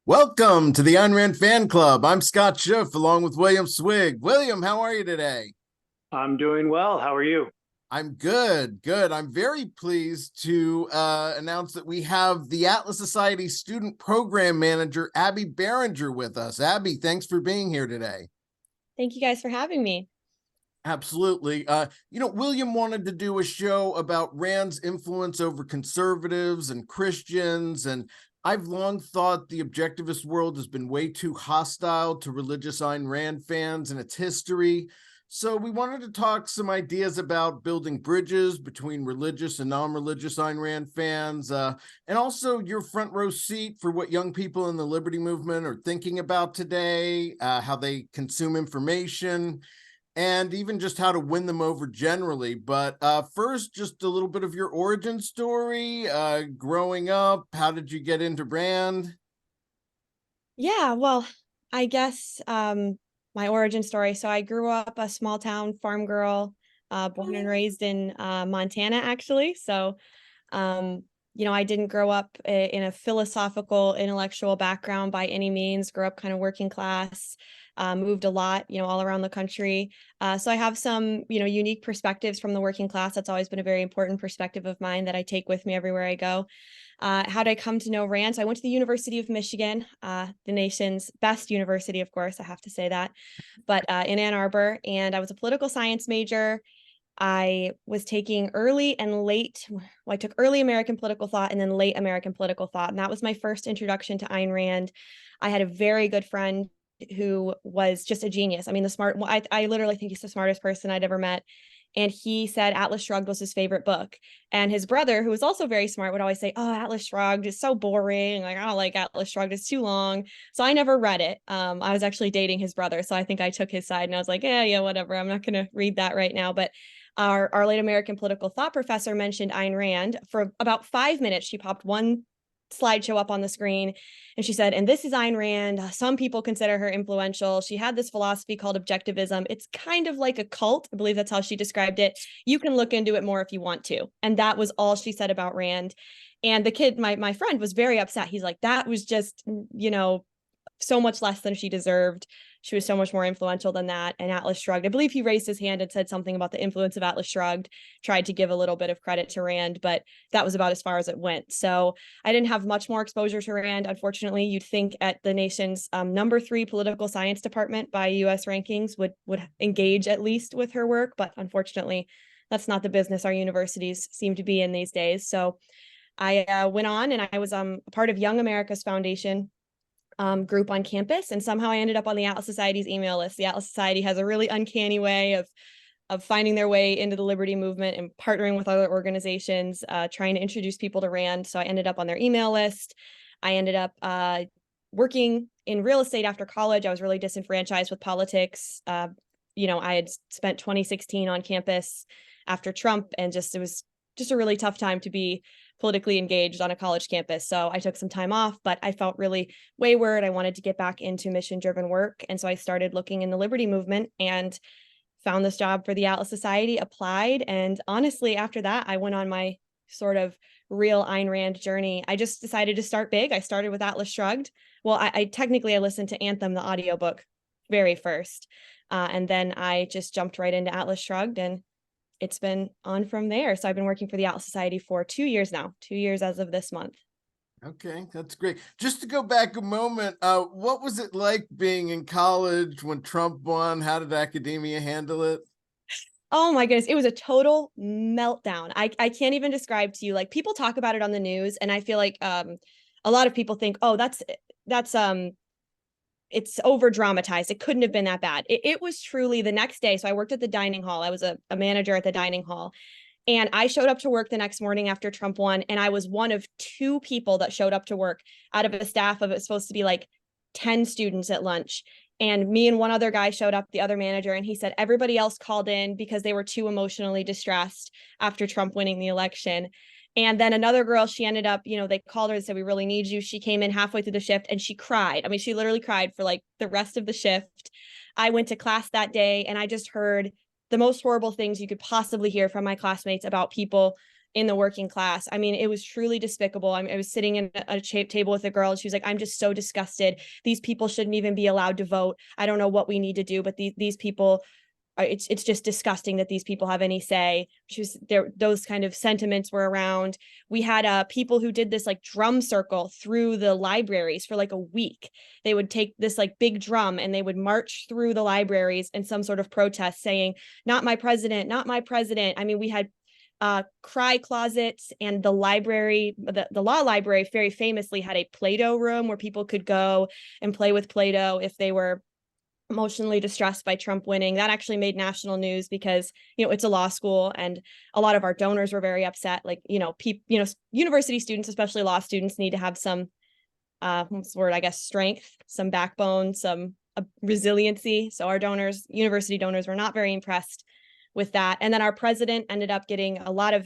Welcome to the Ayn Rand Fan Club. I'm Scott Schiff along with William Swig. William, how are you today? I'm doing well. How are you? I'm good. I'm very pleased to announce that we have the Atlas Society Student Program Manager, Abbie Berringer, with us. Abbie, thanks for being here today. Thank you guys for having me. Absolutely. William wanted to do a show about Rand's influence over conservatives and Christians, and I've long thought the objectivist world has been way too hostile to religious Ayn Rand fans and its history. So we wanted to talk some ideas about building bridges between religious and non-religious Ayn Rand fans, and also your front row seat for what young people in the liberty movement are thinking about today, how they consume information, and even just how to win them over generally. But first, just a little bit of your origin story. Growing up, how did you get into Rand? Yeah, well, I guess my origin story. So I grew up a small town farm girl, born and raised in Montana, actually. So, I didn't grow up in a philosophical, intellectual background by any means. Grew up kind of working class. Moved a lot, all around the country. So I have some, unique perspectives from the working class. That's always been a very important perspective of mine that I take with me everywhere I go. How did I come to know Rand? So I went to the University of Michigan, the nation's best university, of course, I have to say that, but in Ann Arbor, and I was a political science major. I was taking early and late. Well, I took early American political thought and then late American political thought. And that was my first introduction to Ayn Rand. I had a very good friend who was just a genius. I mean, I literally think he's the smartest person I'd ever met. And he said Atlas Shrugged was his favorite book. And his brother, who was also very smart, would always say, "Oh, Atlas Shrugged is so boring. Like, I don't like Atlas Shrugged. It's too long." So I never read it. I was actually dating his brother. So I think I took his side and I was like, yeah, whatever. I'm not going to read that right now. But our late American political thought professor mentioned Ayn Rand for about 5 minutes. She popped one slideshow up on the screen and she said, "And this is Ayn Rand. Some people consider her influential. She had this philosophy called Objectivism. It's kind of like a cult." I believe that's how she described it. "You can look into it more if you want to." And that was all she said about Rand. And the kid, my friend, was very upset. He's like, "That was just, so much less than she deserved. She was so much more influential than that." And Atlas Shrugged, I believe he raised his hand and said something about the influence of Atlas Shrugged, tried to give a little bit of credit to Rand, but that was about as far as it went. So I didn't have much more exposure to Rand. Unfortunately, you'd think at the nation's #3 political science department by US rankings would engage at least with her work, but unfortunately, that's not the business our universities seem to be in these days. So I went on and I was a part of Young America's Foundation group on campus, and somehow I ended up on the Atlas Society's email list. The Atlas Society has a really uncanny way of finding their way into the liberty movement and partnering with other organizations, trying to introduce people to Rand. So I ended up on their email list. I ended up working in real estate after college. I was really disenfranchised with politics. I had spent 2016 on campus after Trump, and it was just a really tough time to be politically engaged on a college campus. So I took some time off, but I felt really wayward. I wanted to get back into mission-driven work. And so I started looking in the liberty movement and found this job for the Atlas Society, applied. And honestly, after that, I went on my sort of real Ayn Rand journey. I just decided to start big. I started with Atlas Shrugged. Well, I listened to Anthem, the audiobook, very first. And then I just jumped right into Atlas Shrugged, and it's been on from there. So I've been working for the Atlas Society for 2 years now, 2 years as of this month. Okay, that's great. Just to go back a moment, what was it like being in college when Trump won? How did academia handle it? Oh my goodness, it was a total meltdown. I can't even describe to you. Like, people talk about it on the news, and I feel like a lot of people think, "Oh, that's it's over dramatized. It couldn't have been that bad." It was truly the next day. So I worked at the dining hall. I was a manager at the dining hall. And I showed up to work the next morning after Trump won. And I was one of 2 people that showed up to work out of a staff of, it's supposed to be like 10 students at lunch. And me and one other guy showed up, the other manager, and he said everybody else called in because they were too emotionally distressed after Trump winning the election. And then another girl, she ended up, they called her and said, "We really need you." She came in halfway through the shift and she cried. I mean, she literally cried for like the rest of the shift. I went to class that day and I just heard the most horrible things you could possibly hear from my classmates about people in the working class. I mean, it was truly despicable. I was sitting in a table with a girl, and she was like, I'm just so disgusted. These people shouldn't even be allowed to vote. I don't know what we need to do, but these people, it's just disgusting that these people have any say. She was there. Those kind of sentiments were around. We had people who did this like drum circle through the libraries for like a week. They would take this like big drum and they would march through the libraries in some sort of protest saying, not my president, not my president. I mean, we had cry closets, and the library, the law library very famously had a Play-Doh room where people could go and play with Play-Doh if they were emotionally distressed by Trump winning. That actually made national news because, it's a law school, and a lot of our donors were very upset. Like, university students, especially law students, need to have some, what's the word, I guess, strength, some backbone, some resiliency. So our donors, university donors, were not very impressed with that. And then our president ended up getting a lot of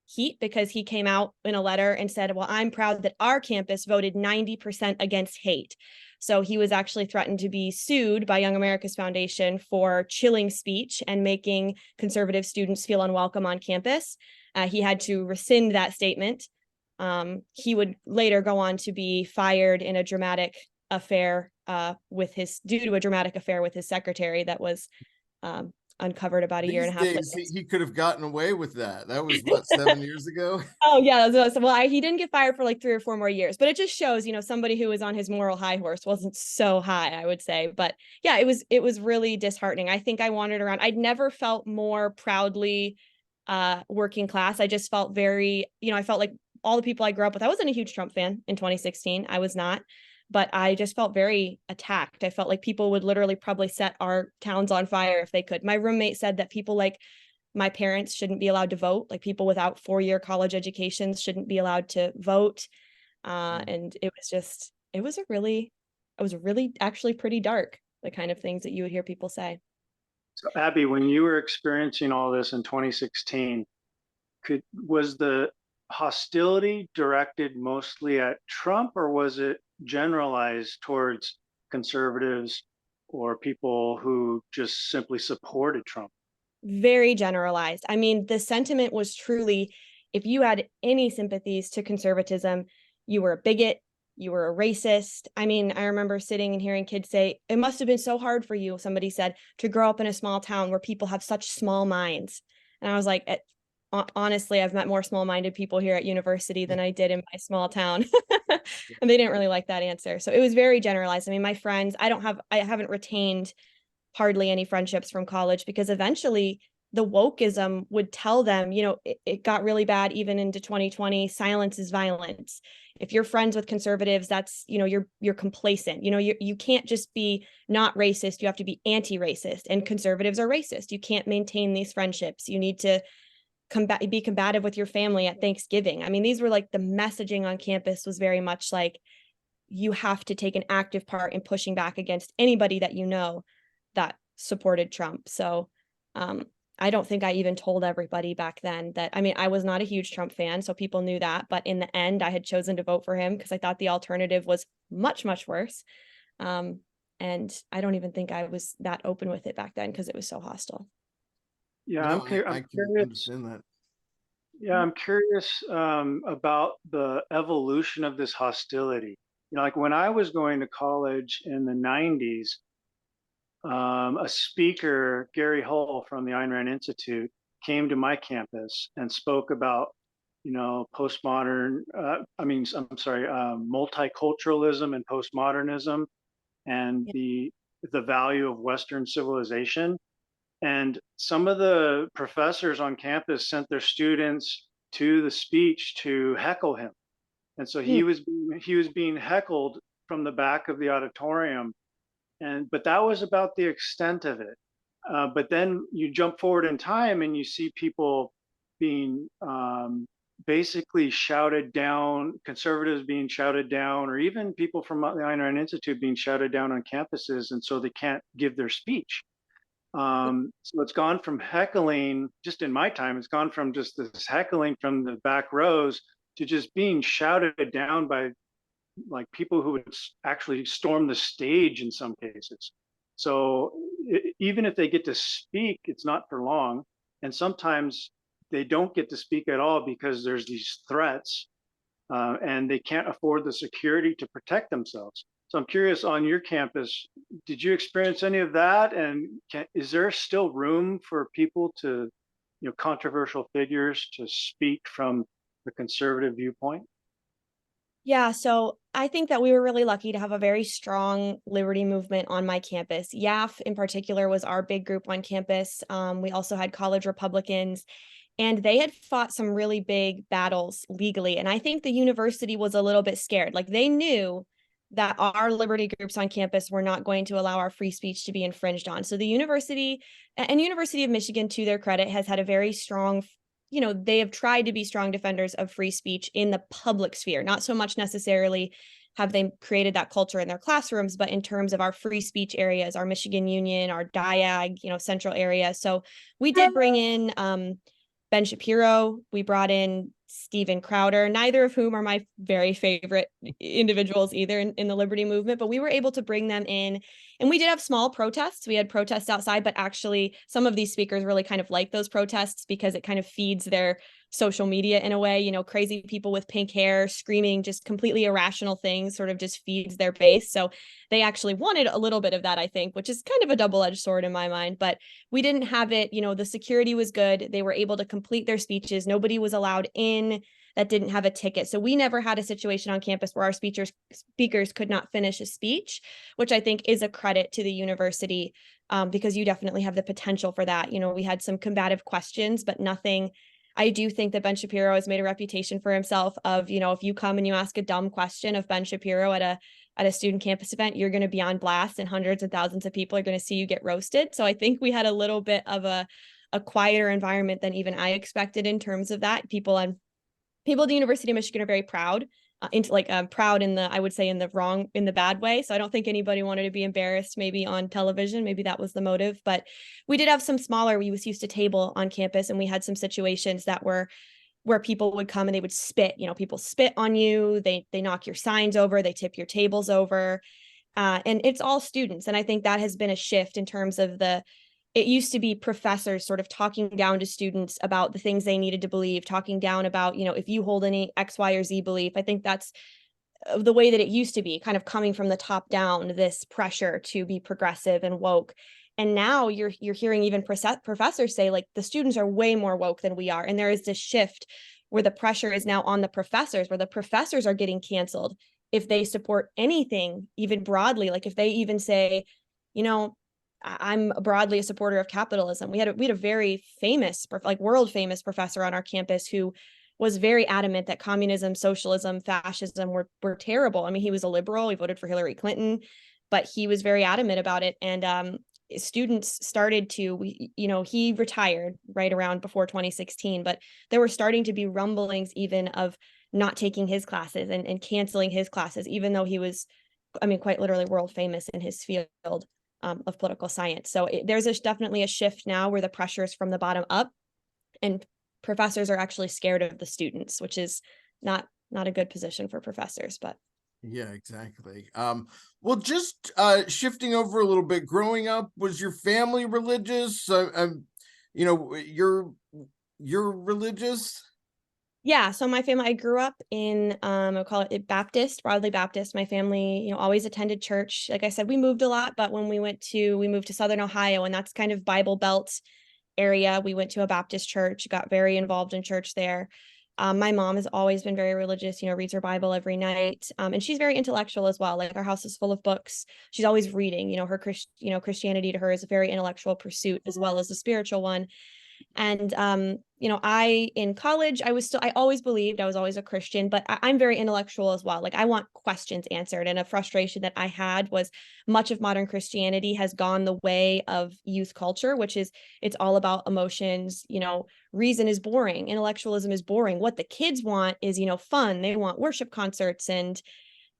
heat because he came out in a letter and said, well, I'm proud that our campus voted 90% against hate. So he was actually threatened to be sued by Young America's Foundation for chilling speech and making conservative students feel unwelcome on campus. He had to rescind that statement. He would later go on to be fired in a dramatic affair due to a dramatic affair with his secretary that was uncovered about a year and a half later. He could have gotten away with that. That was what, 7 years ago? Oh yeah, he didn't get fired for like 3 or 4 more years, but it just shows, somebody who was on his moral high horse wasn't so high, I would say. But yeah, it was really disheartening. I think I wandered around. I'd never felt more proudly working class. I just felt very, I felt like all the people I grew up with. I wasn't a huge Trump fan in 2016. I was not. But I just felt very attacked. I felt like people would literally probably set our towns on fire if they could. My roommate said that people like my parents shouldn't be allowed to vote. Like people without 4-year college educations shouldn't be allowed to vote. And it was really actually pretty dark, the kind of things that you would hear people say. So Abbie, when you were experiencing all this in 2016, was the hostility directed mostly at Trump, or was it generalized towards conservatives or people who just simply supported Trump? Very generalized. I mean, the sentiment was truly, if you had any sympathies to conservatism, you were a bigot, you were a racist. I mean, I remember sitting and hearing kids say, it must have been so hard for you, somebody said, to grow up in a small town where people have such small minds. And I was like, honestly, I've met more small-minded people here at university than I did in my small town. And they didn't really like that answer. So it was very generalized. I mean, my friends, I haven't retained hardly any friendships from college because eventually the wokeism would tell them, it got really bad even into 2020. Silence is violence. If you're friends with conservatives, that's, you're complacent. You can't just be not racist. You have to be anti-racist, and conservatives are racist. You can't maintain these friendships. You need to be combative with your family at Thanksgiving. I mean, these were like the messaging on campus was very much like, you have to take an active part in pushing back against anybody that that supported Trump. So I don't think I even told everybody back then that, I mean, I was not a huge Trump fan, so people knew that. But in the end, I had chosen to vote for him because I thought the alternative was much, much worse. And I don't even think I was that open with it back then because it was so hostile. Yeah, No, I'm I can curious. understand that. Yeah, I'm curious about the evolution of this hostility. Like when I was going to college in the 90s, a speaker, Gary Hull from the Ayn Rand Institute, came to my campus and spoke about, postmodern, multiculturalism and postmodernism and the value of Western civilization. And some of the professors on campus sent their students to the speech to heckle him. And so he was being heckled from the back of the auditorium. But that was about the extent of it. But then you jump forward in time and you see people being basically shouted down, conservatives being shouted down, or even people from the Ayn Rand Institute being shouted down on campuses, and so they can't give their speech. So it's gone from heckling, just in my time, it's gone from just this heckling from the back rows to just being shouted down by like people who would actually storm the stage in some cases. So even if they get to speak, it's not for long. And sometimes they don't get to speak at all because there's these threats, and they can't afford the security to protect themselves. So I'm curious, on your campus, did you experience any of that? And is there still room for people to, controversial figures to speak from the conservative viewpoint? Yeah, so I think that we were really lucky to have a very strong liberty movement on my campus. YAF in particular was our big group on campus. We also had college Republicans, and they had fought some really big battles legally. And I think the university was a little bit scared. Like they knew that our liberty groups on campus were not going to allow our free speech to be infringed on. So the university and University of Michigan, to their credit, has had a very strong, they have tried to be strong defenders of free speech in the public sphere, not so much necessarily have they created that culture in their classrooms, but in terms of our free speech areas, our Michigan Union, our Diag, central area. So we did bring in Ben Shapiro. We brought in Steven Crowder, neither of whom are my very favorite individuals either in the liberty movement, but we were able to bring them in. And we did have small protests. We had protests outside, but actually some of these speakers really kind of like those protests because it kind of feeds their social media in a way. Crazy people with pink hair screaming just completely irrational things sort of just feeds their base. So they actually wanted a little bit of that, I think, which is kind of a double-edged sword in my mind. But we didn't have it. The security was good. They were able to complete their speeches. Nobody was allowed in that didn't have a ticket. So we never had a situation on campus where our speakers could not finish a speech, which I think is a credit to the university, because you definitely have the potential for that. We had some combative questions, but nothing. I do think that Ben Shapiro has made a reputation for himself of, if you come and you ask a dumb question of Ben Shapiro at a student campus event, you're going to be on blast and hundreds of thousands of people are going to see you get roasted. So I think we had a little bit of a quieter environment than even I expected in terms of that. People at the University of Michigan are very proud, proud in the, I would say in the bad way. So I don't think anybody wanted to be embarrassed maybe on television. Maybe that was the motive, but we did have some smaller, we used to table on campus, and we had some situations that were where people would come and they would spit, people spit on you. They knock your signs over, they tip your tables over. And it's all students. And I think that has been a shift in terms of it used to be professors sort of talking down to students about the things they needed to believe, talking down about, if you hold any X, Y, or Z belief. I think that's the way that it used to be, kind of coming from the top down, this pressure to be progressive and woke. And now you're hearing even professors say, like, the students are way more woke than we are. And there is this shift where the pressure is now on the professors, where the professors are getting canceled if they support anything, even broadly. Like if they even say, I'm broadly a supporter of capitalism. We had a very famous, like world famous professor on our campus who was very adamant that communism, socialism, fascism were terrible. I mean, he was a liberal. He voted for Hillary Clinton, but he was very adamant about it. And students started to, he retired right around before 2016, but there were starting to be rumblings even of not taking his classes and canceling his classes, even though he was, quite literally world famous in his field of political science. So there's definitely a shift now where the pressure is from the bottom up, and professors are actually scared of the students, which is not a good position for professors. But yeah, exactly. Well, just shifting over a little bit, growing up, was your family religious? You're religious? Yeah, so my family, I grew up in, I'll call it Baptist, broadly Baptist. My family, always attended church. Like I said, we moved a lot, but when we moved to Southern Ohio, and that's kind of Bible Belt area. We went to a Baptist church, got very involved in church there. My mom has always been very religious, reads her Bible every night. And she's very intellectual as well. Like our house is full of books. She's always reading, her Christianity to her is a very intellectual pursuit as well as a spiritual one. And, in college, I always believed I was always a Christian, but I'm very intellectual as well. Like I want questions answered. And a frustration that I had was much of modern Christianity has gone the way of youth culture, which is it's all about emotions. Reason is boring. Intellectualism is boring. What the kids want is, fun. They want worship concerts and,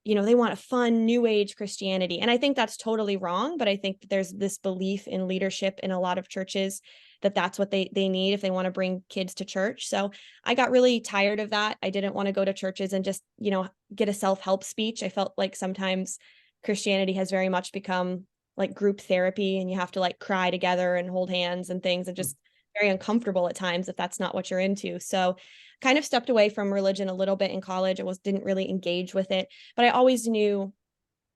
they want a fun new age Christianity. And I think that's totally wrong. But I think that there's this belief in leadership in a lot of churches that that's what they need if they want to bring kids to church. So I got really tired of that. I didn't want to go to churches and just, get a self-help speech. I felt like sometimes Christianity has very much become like group therapy, and you have to like cry together and hold hands and things, and just very uncomfortable at times if that's not what you're into. So kind of stepped away from religion a little bit in college. Didn't really engage with it, but I always knew,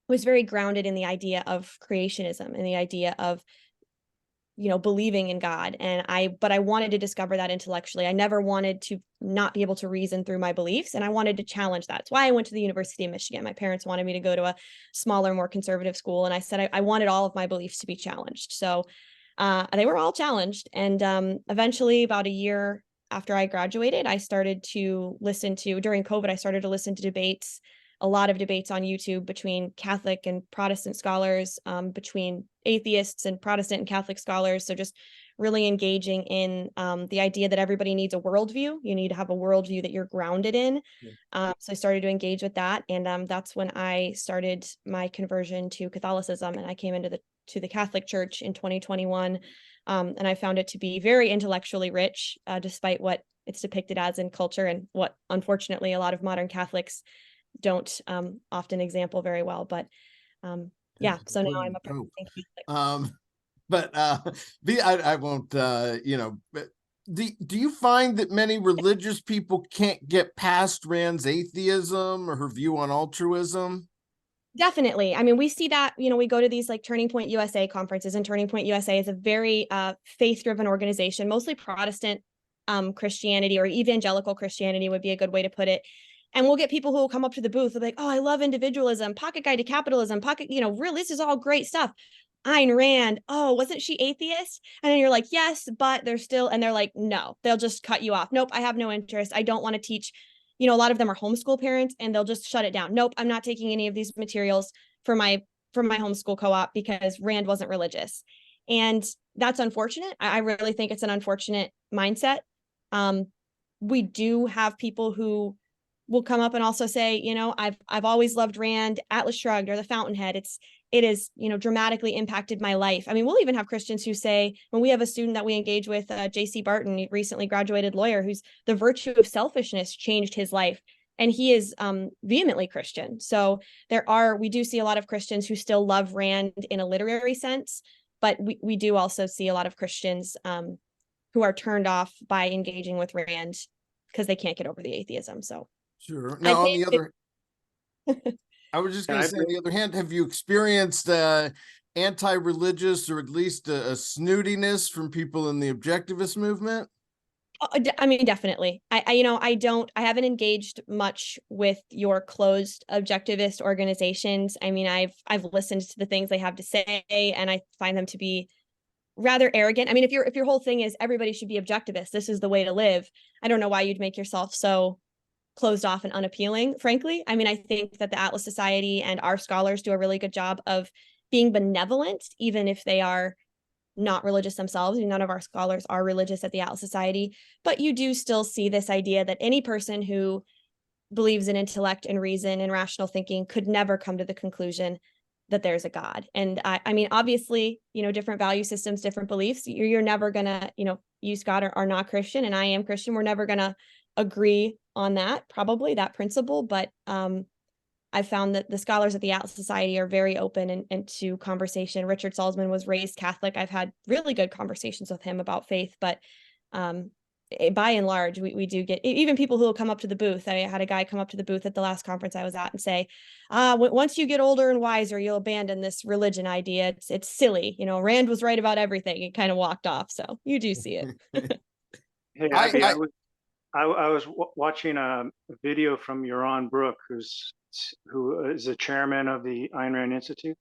was very grounded in the idea of creationism and the idea of, believing in God. But I wanted to discover that intellectually. I never wanted to not be able to reason through my beliefs, and I wanted to challenge that. That's why I went to the University of Michigan. My parents wanted me to go to a smaller, more conservative school, and I said I wanted all of my beliefs to be challenged. So they were all challenged. And eventually, about a year after I graduated, I started to listen to, during COVID, I started to listen to debates, a lot of debates on YouTube between Catholic and Protestant scholars, between atheists and Protestant and Catholic scholars. So just really engaging in the idea that everybody needs a worldview. You need to have a worldview that you're grounded in. So I started to engage with that. And that's when I started my conversion to Catholicism. And I came into the Catholic Church in 2021. And I found it to be very intellectually rich, despite what it's depicted as in culture, and what, unfortunately, a lot of modern Catholics don't often example very well. But yeah, so now I'm a practicing Catholic. But I won't, but do you find that many religious people can't get past Rand's atheism or her view on altruism? Definitely. I mean, we see that, we go to these like Turning Point USA conferences, and Turning Point USA is a very faith-driven organization, mostly Protestant Christianity, or evangelical Christianity would be a good way to put it. And we'll get people who will come up to the booth with like, oh, I love individualism, Pocket Guide to Capitalism, really, this is all great stuff. Ayn Rand, oh, wasn't she atheist? And then you're like, yes, but they're like, no, they'll just cut you off. Nope, I have no interest. I don't want to teach. A lot of them are homeschool parents, and they'll just shut it down. Nope, I'm not taking any of these materials for my homeschool co-op because Rand wasn't religious. And that's unfortunate. I really think it's an unfortunate mindset. We do have people who will come up and also say, I've always loved Rand, Atlas Shrugged, or The Fountainhead. It has, dramatically impacted my life. I mean, we'll even have Christians who say, when we have a student that we engage with, J.C. Barton, recently graduated lawyer, who's the virtue of selfishness changed his life. And he is vehemently Christian. So we do see a lot of Christians who still love Rand in a literary sense, but we do also see a lot of Christians who are turned off by engaging with Rand because they can't get over the atheism. So sure. Now, on the other, I was just going to say, on the other hand, have you experienced anti-religious, or at least a snootiness from people in the objectivist movement? I mean, definitely. I haven't engaged much with your closed objectivist organizations. I mean, I've listened to the things they have to say, and I find them to be rather arrogant. I mean, if your whole thing is everybody should be objectivist, this is the way to live, I don't know why you'd make yourself so closed off and unappealing, frankly. I mean, I think that the Atlas Society and our scholars do a really good job of being benevolent, even if they are not religious themselves. None of our scholars are religious at the Atlas Society, but you do still see this idea that any person who believes in intellect and reason and rational thinking could never come to the conclusion that there's a God. And I mean, obviously, different value systems, different beliefs, you're never gonna, use God or are not Christian, and I am Christian. We're never gonna agree on that, probably that principle. But I found that the scholars at the Atlas Society are very open and to conversation. Richard Salzman was raised Catholic. I've had really good conversations with him about faith, but by and large, we do get even people who will come up to the booth. I had a guy come up to the booth at the last conference I was at and say, once you get older and wiser, you'll abandon this religion idea. It's silly. Rand was right about everything. It kind of walked off. So you do see it. Hey, Abbie, I was watching a video from Yaron Brook, who is the chairman of the Ayn Rand Institute.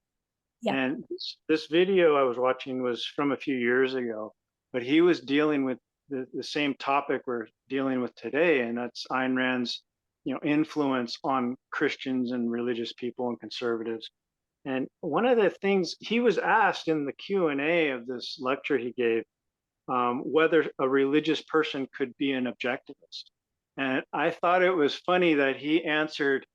Yeah. And this video I was watching was from a few years ago, but he was dealing with the same topic we're dealing with today, and that's Ayn Rand's influence on Christians and religious people and conservatives. And one of the things he was asked in the Q&A of this lecture he gave, whether a religious person could be an objectivist. And I thought it was funny that he answered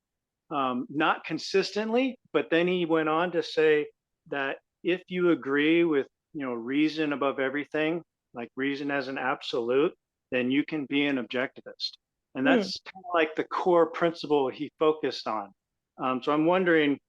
not consistently, but then he went on to say that if you agree with reason above everything, like reason as an absolute, then you can be an objectivist. And that's kind of like the core principle he focused on. So I'm wondering,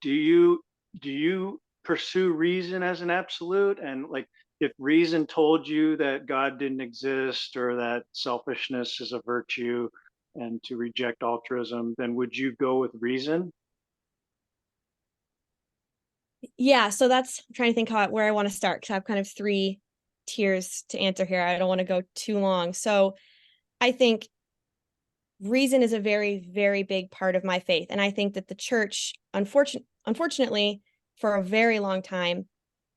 do you pursue reason as an absolute? And like, if reason told you that God didn't exist or that selfishness is a virtue and to reject altruism, then would you go with reason? Yeah, so that's I'm trying to think where I want to start, because I have kind of three tiers to answer here. I don't want to go too long. So I think reason is a very, very big part of my faith. And I think that the church, unfortunately, for a very long time,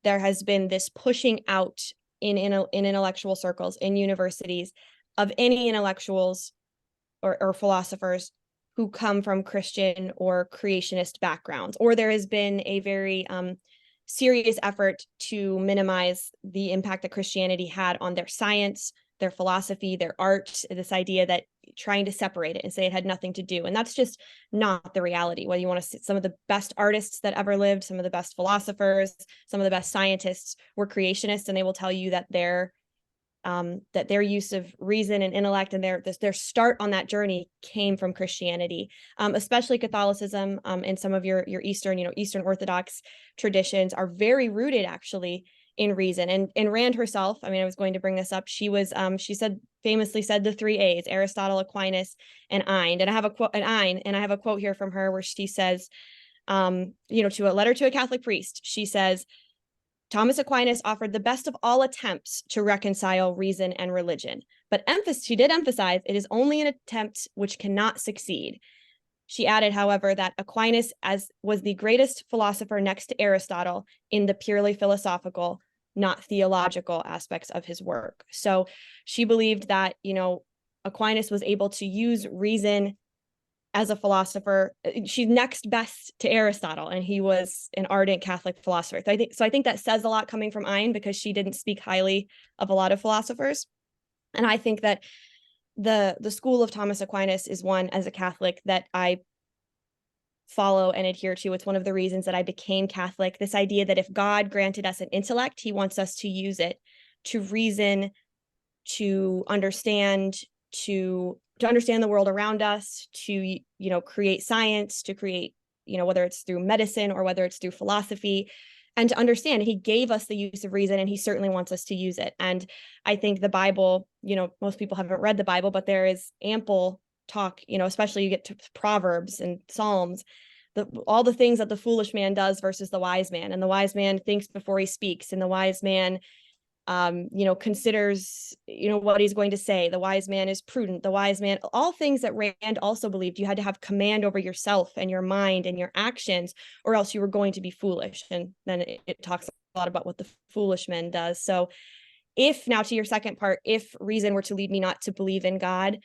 there has been this pushing out in intellectual circles, in universities, of any intellectuals or philosophers who come from Christian or creationist backgrounds, or there has been a very serious effort to minimize the impact that Christianity had on their science, their philosophy, their art, this idea that trying to separate it and say it had nothing to do. And that's just not the reality. Whether you want to see some of the best artists that ever lived, some of the best philosophers, some of the best scientists were creationists, and they will tell you that their use of reason and intellect and their start on that journey came from Christianity, especially Catholicism, and some of your Eastern, Eastern Orthodox traditions are very rooted actually in reason. And Rand herself, I mean, I was going to bring this up. She was, famously said the three A's: Aristotle, Aquinas, and Ayn. And I have a quote, and I have a quote here from her where she says, to a letter to a Catholic priest, she says, Thomas Aquinas offered the best of all attempts to reconcile reason and religion, but she did emphasize it is only an attempt which cannot succeed. She added, however, that Aquinas was the greatest philosopher next to Aristotle in the purely philosophical, not theological aspects of his work. So she believed that, Aquinas was able to use reason as a philosopher. She's next best to Aristotle, and he was an ardent Catholic philosopher. So I think that says a lot coming from Ayn, because she didn't speak highly of a lot of philosophers. And I think that the school of Thomas Aquinas is one, as a Catholic, that I follow and adhere to. It's one of the reasons that I became Catholic. This idea that if God granted us an intellect, he wants us to use it to reason, to understand, to understand the world around us, to create science, to create, whether it's through medicine or whether it's through philosophy, and to understand. He gave us the use of reason, and he certainly wants us to use it. And I think the Bible, most people haven't read the Bible, but there is ample talk, especially you get to Proverbs and Psalms, all the things that the foolish man does versus the wise man. And the wise man thinks before he speaks, and the wise man considers, what he's going to say. The wise man is prudent. The wise man, all things that Rand also believed you had to have command over yourself and your mind and your actions, or else you were going to be foolish. And then it talks a lot about what the foolish man does. So now to your second part, if reason were to lead me not to believe in God,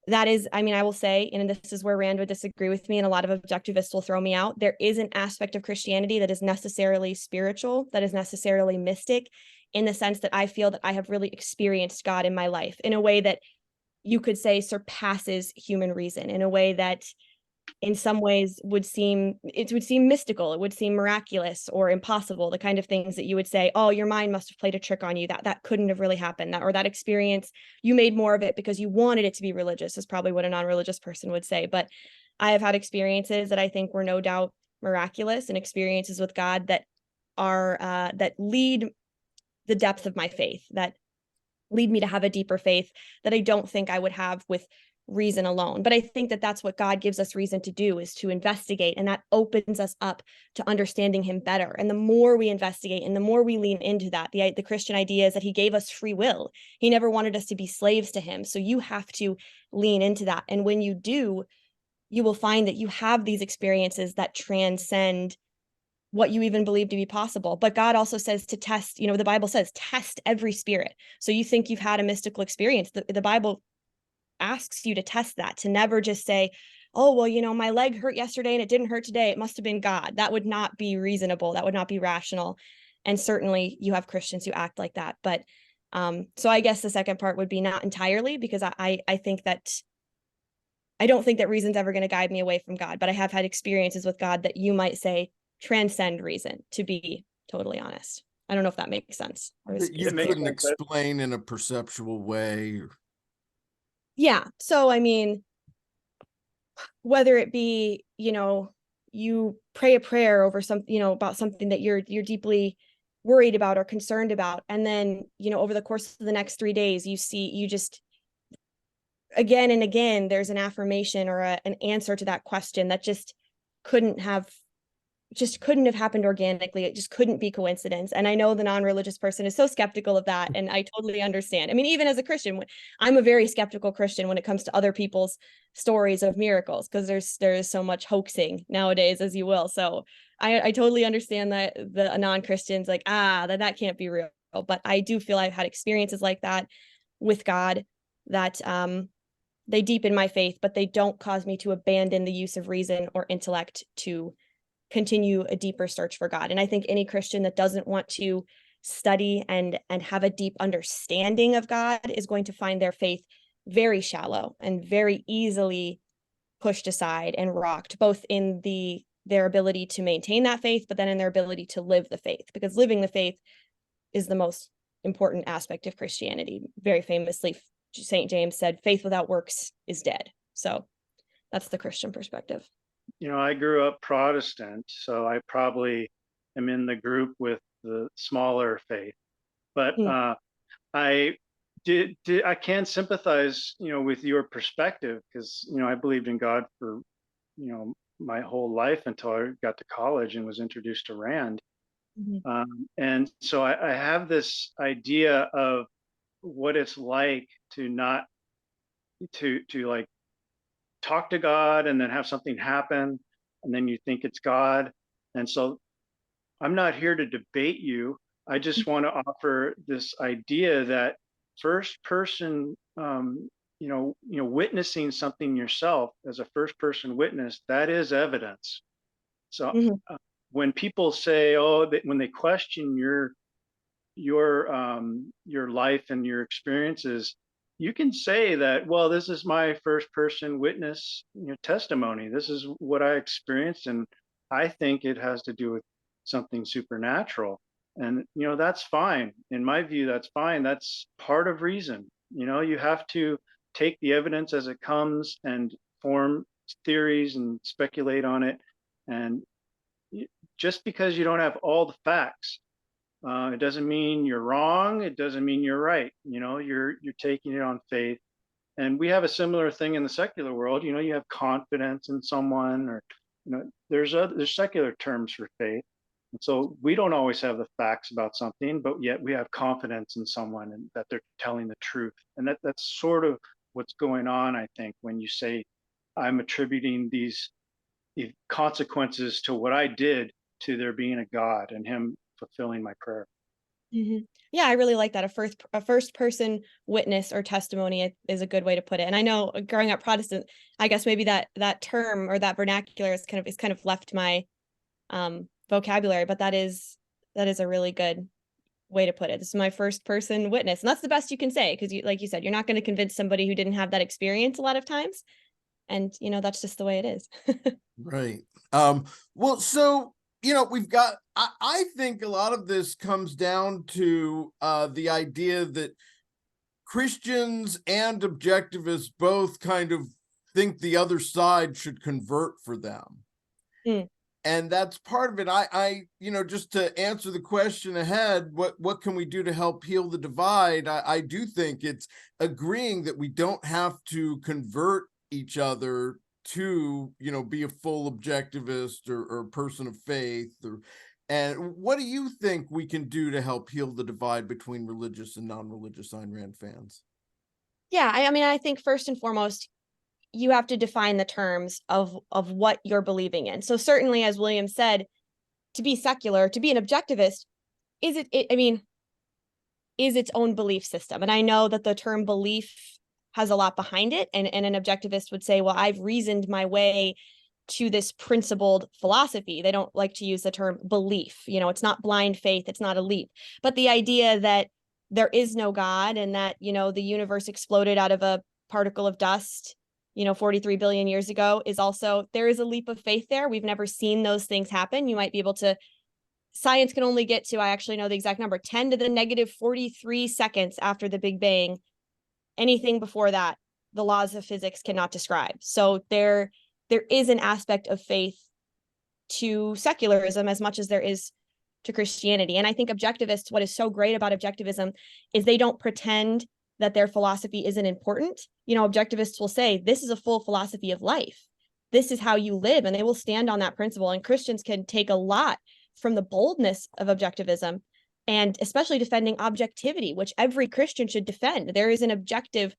that is, I will say, and this is where Rand would disagree with me, and a lot of objectivists will throw me out, there is an aspect of Christianity that is necessarily spiritual, that is necessarily mystic, in the sense that I feel that I have really experienced God in my life in a way that you could say surpasses human reason, in a way that in some ways would seem mystical, it would seem miraculous or impossible, the kind of things that you would say, oh, your mind must have played a trick on you, that couldn't have really happened, that experience, you made more of it because you wanted it to be religious, is probably what a non-religious person would say. But I have had experiences that I think were no doubt miraculous, and experiences with God that are that lead the depth of my faith, that lead me to have a deeper faith that I don't think I would have with reason alone. But I think that that's what God gives us reason to do, is to investigate, and that opens us up to understanding him better. And the more we investigate and the more we lean into that, the Christian idea is that he gave us free will. He never wanted us to be slaves to him. So you have to lean into that. And when you do, you will find that you have these experiences that transcend what you even believe to be possible. But God also says to test, the Bible says, test every spirit. So you think you've had a mystical experience. The Bible asks you to test that, to never just say, oh, well, my leg hurt yesterday and it didn't hurt today, it must have been God. That would not be reasonable. That would not be rational. And certainly you have Christians who act like that. But so I guess the second part would be not entirely, because I think that I don't think that reason's ever going to guide me away from God, but I have had experiences with God that you might say transcend reason, to be totally honest. I don't know if that makes sense. You couldn't explain in a perceptual way. Yeah. So, whether it be, you pray a prayer over something, about something that you're deeply worried about or concerned about. And then, over the course of the next 3 days, you just, again and again, there's an affirmation or an answer to that question that couldn't have happened organically. It just couldn't be coincidence. And I know the non-religious person is so skeptical of that. And I totally understand. I mean, even as a Christian, I'm a very skeptical Christian when it comes to other people's stories of miracles, because there is so much hoaxing nowadays, as you will. So I totally understand that a non-Christian's like, that can't be real. But I do feel I've had experiences like that with God that they deepen my faith, but they don't cause me to abandon the use of reason or intellect to continue a deeper search for God. And I think any Christian that doesn't want to study and have a deep understanding of God is going to find their faith very shallow and very easily pushed aside and rocked, both in their ability to maintain that faith, but then in their ability to live the faith, because living the faith is the most important aspect of Christianity. Very famously, St. James said, faith without works is dead. So that's the Christian perspective. I grew up Protestant, so I probably am in the group with the smaller faith. But I can sympathize, with your perspective, because I believed in God for my whole life until I got to college and was introduced to Rand. And so I have this idea of what it's like to not to like talk to God and then have something happen and then you think it's God. And so I'm not here to debate you. I just want to offer this idea that first person, witnessing something yourself as a first person witness, that is evidence. So when people say, when they question your life and your experiences, you can say that, well, this is my first person witness testimony. This is what I experienced, and I think it has to do with something supernatural. And that's fine. In my view, that's fine. That's part of reason. You have to take the evidence as it comes and form theories and speculate on it. And just because you don't have all the facts, it doesn't mean you're wrong. It doesn't mean you're right. You're taking it on faith. And we have a similar thing in the secular world. You have confidence in someone, or there's secular terms for faith. And so we don't always have the facts about something, but yet we have confidence in someone and that they're telling the truth. And that's sort of what's going on, I think, when you say I'm attributing these consequences to what I did to there being a God and him fulfilling my prayer. Yeah, I really like that. A first person witness or testimony is a good way to put it. And I know growing up Protestant, I guess maybe that term or that vernacular is kind of left my vocabulary, but that is a really good way to put it. This is my first person witness. And that's the best you can say, because like you said, you're not going to convince somebody who didn't have that experience a lot of times. And that's just the way it is. Right. Well, so we've got, I think a lot of this comes down to the idea that Christians and objectivists both kind of think the other side should convert for them. And that's part of it. I just to answer the question ahead, what can we do to help heal the divide? I do think it's agreeing that we don't have to convert each other to be a full objectivist or person of faith. And what do you think we can do to help heal the divide between religious and non-religious Ayn Rand fans? Yeah, I mean, I think first and foremost, you have to define the terms of what you're believing in. So certainly, as William said, to be secular, to be an objectivist, is its own belief system. And I know that the term belief has a lot behind it. And an objectivist would say, well, I've reasoned my way to this principled philosophy. They don't like to use the term belief. It's not blind faith. It's not a leap. But the idea that there is no God and that, the universe exploded out of a particle of dust, 43 billion years ago is also, there is a leap of faith there. We've never seen those things happen. You might be able to, science can only get to, I actually know the exact number, 10 to the negative 43 seconds after the Big Bang. Anything before that, the laws of physics cannot describe. So there is an aspect of faith to secularism as much as there is to Christianity. And I think objectivists, what is so great about objectivism is they don't pretend that their philosophy isn't important. You know, objectivists will say, this is a full philosophy of life. This is how you live, and they will stand on that principle. And Christians can take a lot from the boldness of objectivism, and especially defending objectivity, which every Christian should defend. There is an objective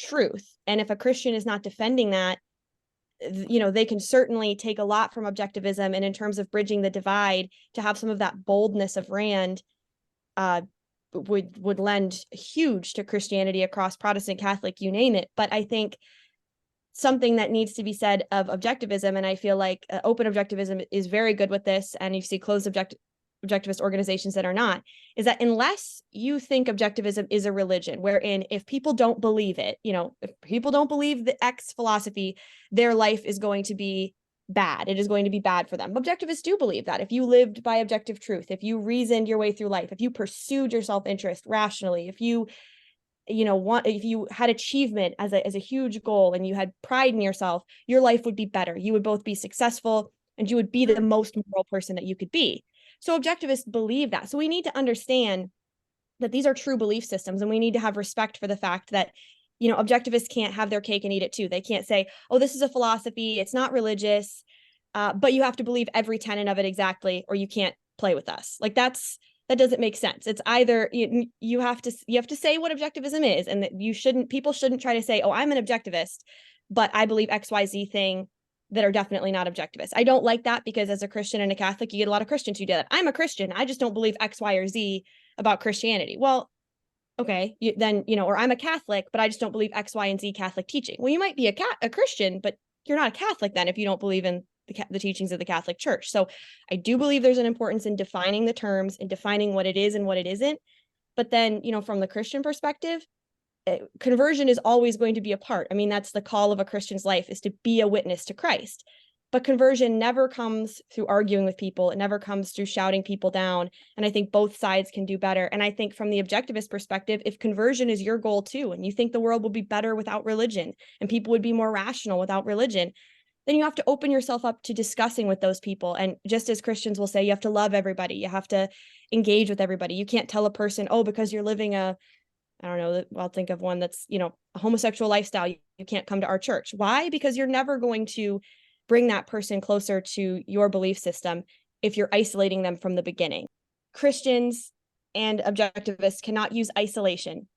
truth. And if a Christian is not defending that, you know, they can certainly take a lot from objectivism. And in terms of bridging the divide, to have some of that boldness of Rand would lend huge to Christianity across Protestant, Catholic, you name it. But I think something that needs to be said of objectivism, and I feel like open objectivism is very good with this, and you see closed objectivist organizations that are not, is that unless you think objectivism is a religion, wherein if people don't believe it, you know, if people don't believe the X philosophy, their life is going to be bad. It is going to be bad for them. Objectivists do believe that. If you lived by objective truth, if you reasoned your way through life, if you pursued your self-interest rationally, if you if you had achievement as a huge goal and you had pride in yourself, your life would be better. You would both be successful and you would be the most moral person that you could be. So objectivists believe that. So we need to understand that these are true belief systems, and we need to have respect for the fact that, you know, objectivists can't have their cake and eat it too. They can't say, oh, this is a philosophy, it's not religious, but you have to believe every tenet of it exactly, or you can't play with us. Like that doesn't make sense. It's either you have to say what objectivism is, and that people shouldn't try to say, oh, I'm an objectivist, but I believe XYZ thing that are definitely not objectivist. I don't like that, because as a Christian and a Catholic, you get a lot of Christians who do that. I'm a Christian, I just don't believe X, Y, or Z about Christianity. Well, okay, then, you know, or I'm a Catholic, but I just don't believe X, Y, and Z Catholic teaching. Well, you might be a Christian, but you're not a Catholic then if you don't believe in the teachings of the Catholic Church. So I do believe there's an importance in defining the terms and defining what it is and what it isn't. But then, you know, from the Christian perspective, conversion is always going to be a part. I mean, that's the call of a Christian's life, is to be a witness to Christ. But conversion never comes through arguing with people. It never comes through shouting people down. And I think both sides can do better. And I think from the objectivist perspective, if conversion is your goal too, and you think the world will be better without religion and people would be more rational without religion, then you have to open yourself up to discussing with those people. And just as Christians will say, you have to love everybody. You have to engage with everybody. You can't tell a person, oh, because you're living I don't know, I'll think of one that's, you know, a homosexual lifestyle, you can't come to our church. Why? Because you're never going to bring that person closer to your belief system if you're isolating them from the beginning. Christians and objectivists cannot use isolation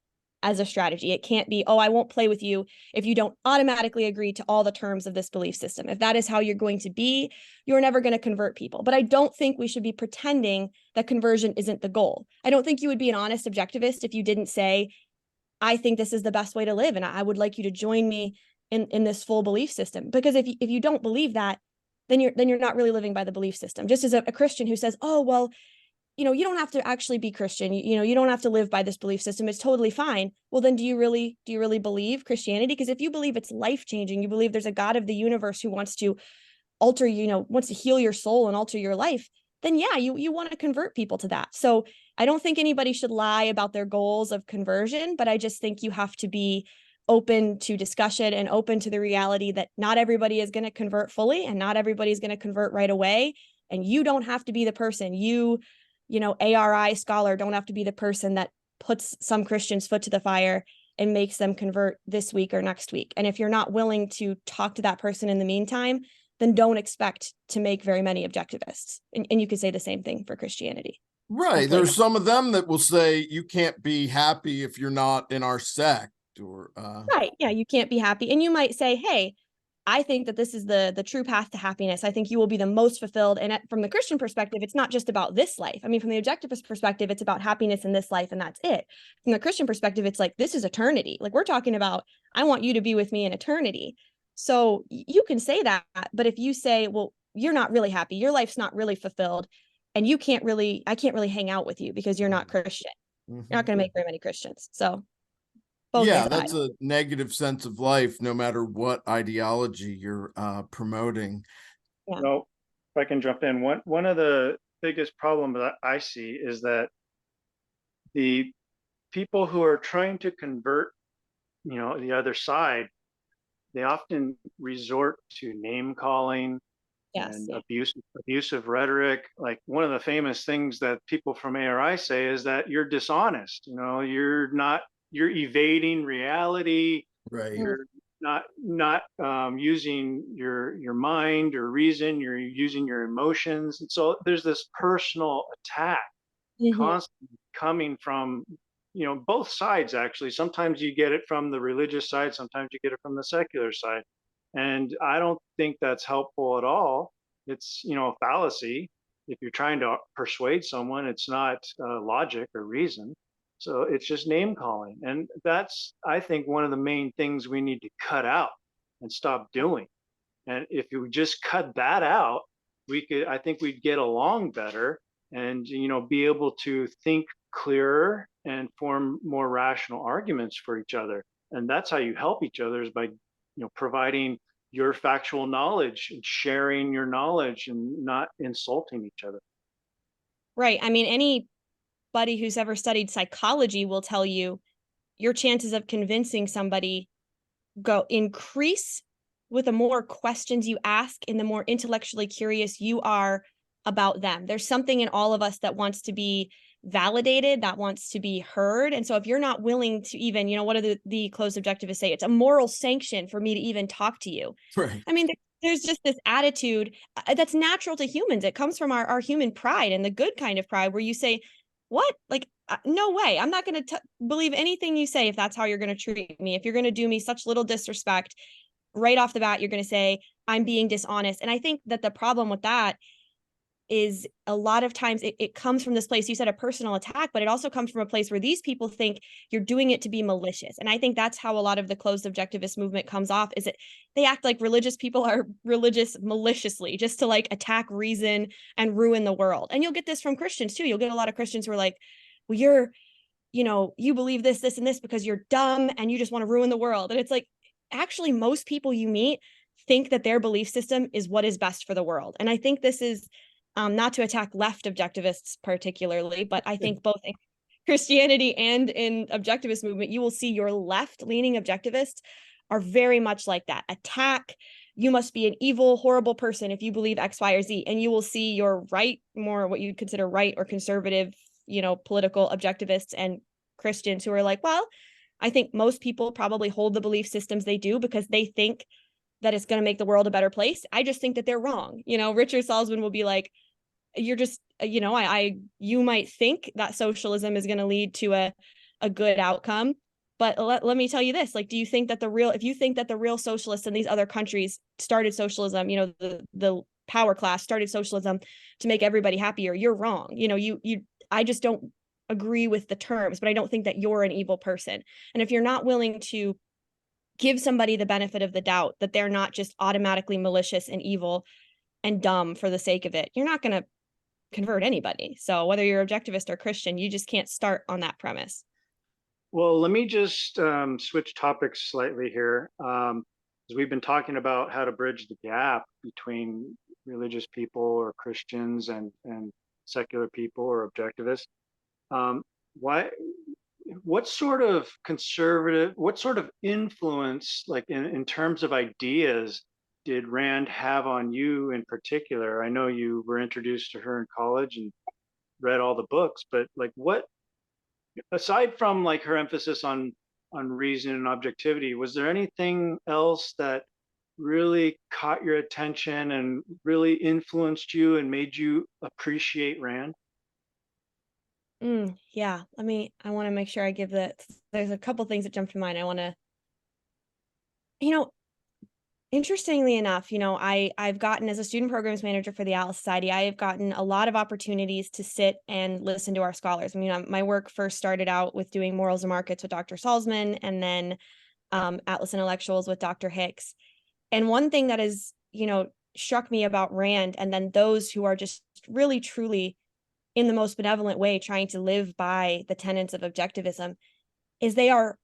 as a strategy. It can't be, oh, I won't play with you if you don't automatically agree to all the terms of this belief system. If that is how you're going to be, you're never going to convert people. But I don't think we should be pretending that conversion isn't the goal. I don't think you would be an honest objectivist if you didn't say, I think this is the best way to live, and I would like you to join me in this full belief system. Because if you don't believe that, then you're not really living by the belief system. Just as a Christian who says, oh, well, you know, you don't have to actually be Christian. You know, you don't have to live by this belief system. It's totally fine. Well, then do you really believe Christianity? Because if you believe it's life-changing, you believe there's a God of the universe who wants to alter, you know, wants to heal your soul and alter your life, then yeah, you want to convert people to that. So I don't think anybody should lie about their goals of conversion, but I just think you have to be open to discussion and open to the reality that not everybody is going to convert fully, and not everybody's going to convert right away. And you don't have to be the person, you know, ARI scholar, don't have to be the person that puts some Christians' foot to the fire and makes them convert this week or next week. And if you're not willing to talk to that person in the meantime, then don't expect to make very many objectivists. And you could say the same thing for Christianity. Right. There's some of them that will say you can't be happy if you're not in our sect, or right. Yeah, you can't be happy. And you might say, hey, I think that this is the true path to happiness. I think you will be the most fulfilled. And from the Christian perspective, it's not just about this life. I mean, from the objectivist perspective, it's about happiness in this life, and that's it. From the Christian perspective, it's like, this is eternity. Like, we're talking about, I want you to be with me in eternity. So you can say that, but if you say, well, you're not really happy, your life's not really fulfilled, and I can't really hang out with you because you're not Christian. You're not going to make very many Christians. So yeah, that's a negative sense of life, no matter what ideology you're promoting. Yeah. Well, if I can jump in, one of the biggest problems that I see is that the people who are trying to convert, you know, the other side, they often resort to name calling, Yes. and abusive rhetoric. Like one of the famous things that people from ARI say is that you're dishonest. You're evading reality. Right. You're not using your mind or reason. You're using your emotions, and so there's this personal attack Mhm. constantly coming from both sides. Actually, sometimes you get it from the religious side, sometimes you get it from the secular side, and I don't think that's helpful at all. It's a fallacy. If you're trying to persuade someone, it's not logic or reason. So it's just name calling, and that's, I think, one of the main things we need to cut out and stop doing. And if you just cut that out, I think we'd get along better, and be able to think clearer and form more rational arguments for each other. And that's how you help each other, is by providing your factual knowledge and sharing your knowledge and not insulting each other. Right. I mean, anybody who's ever studied psychology will tell you your chances of convincing somebody go increase with the more questions you ask and the more intellectually curious you are about them. There's something in all of us that wants to be validated, that wants to be heard. And so if you're not willing to even, what do the closed objectivists say? It's a moral sanction for me to even talk to you. Right. I mean, there's just this attitude that's natural to humans. It comes from our human pride, and the good kind of pride where you say, what? Like, no way. I'm not going to believe anything you say if that's how you're going to treat me. If you're going to do me such little disrespect, right off the bat, you're going to say, I'm being dishonest. And I think that the problem with that is a lot of times it comes from this place. You said a personal attack, but it also comes from a place where these people think you're doing it to be malicious. And I think that's how a lot of the closed objectivist movement comes off, is that they act like religious people are religious maliciously, just to like attack reason and ruin the world. And you'll get this from Christians too. You'll get a lot of Christians who are like, well, you believe this, this, and this because you're dumb and you just want to ruin the world. And it's like, actually, most people you meet think that their belief system is what is best for the world. And I think this is not to attack left objectivists particularly, but I think both in Christianity and in objectivist movement, you will see your left-leaning objectivists are very much like that. Attack, you must be an evil, horrible person if you believe X, Y, or Z. And you will see your right, more what you'd consider right or conservative, political objectivists and Christians who are like, well, I think most people probably hold the belief systems they do because they think that it's going to make the world a better place. I just think that they're wrong. Richard Salzman will be like, you're just, you might think that socialism is going to lead to a good outcome. But let me tell you this, like, if you think that the real socialists in these other countries started socialism, the power class started socialism to make everybody happier, you're wrong. I just don't agree with the terms, but I don't think that you're an evil person. And if you're not willing to give somebody the benefit of the doubt that they're not just automatically malicious and evil and dumb for the sake of it, you're not going to convert anybody. So whether you're objectivist or Christian, you just can't start on that premise. Well, let me just switch topics slightly here. Because we've been talking about how to bridge the gap between religious people or Christians and secular people or objectivists. What sort of influence, like in terms of ideas, did Rand have on you in particular? I know you were introduced to her in college and read all the books, but like what, aside from like her emphasis on reason and objectivity, was there anything else that really caught your attention and really influenced you and made you appreciate Rand? Yeah, I want to make sure I give there's a couple things that jump to mind. I want to, interestingly enough, I've gotten, as a student programs manager for the Atlas Society, I have gotten a lot of opportunities to sit and listen to our scholars. My work first started out with doing morals and markets with Dr. Salzman, and then Atlas Intellectuals with Dr. Hicks. And one thing that is, struck me about Rand, and then those who are just really, truly in the most benevolent way trying to live by the tenets of objectivism, is they are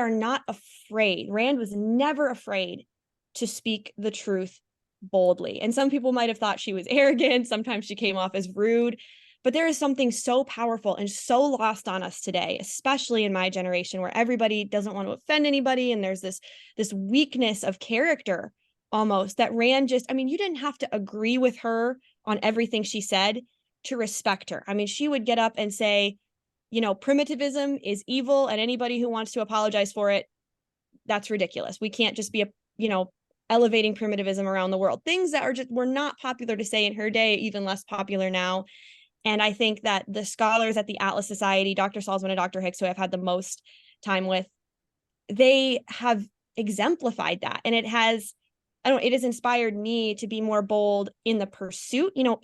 not afraid. Rand was never afraid to speak the truth boldly. And some people might have thought she was arrogant. Sometimes she came off as rude, but there is something so powerful and so lost on us today, especially in my generation, where everybody doesn't want to offend anybody. And there's this weakness of character almost, that Rand just, I mean, you didn't have to agree with her on everything she said to respect her. I mean, she would get up and say, you know, primitivism is evil, and anybody who wants to apologize for it, that's ridiculous. We can't just be, you know, elevating primitivism around the world. Things that are just were not popular to say in her day, even less popular now. And I think that the scholars at the Atlas Society, Dr. Salzman and Dr. Hicks, who I've had the most time with, they have exemplified that. And it has, it has inspired me to be more bold in the pursuit. You know,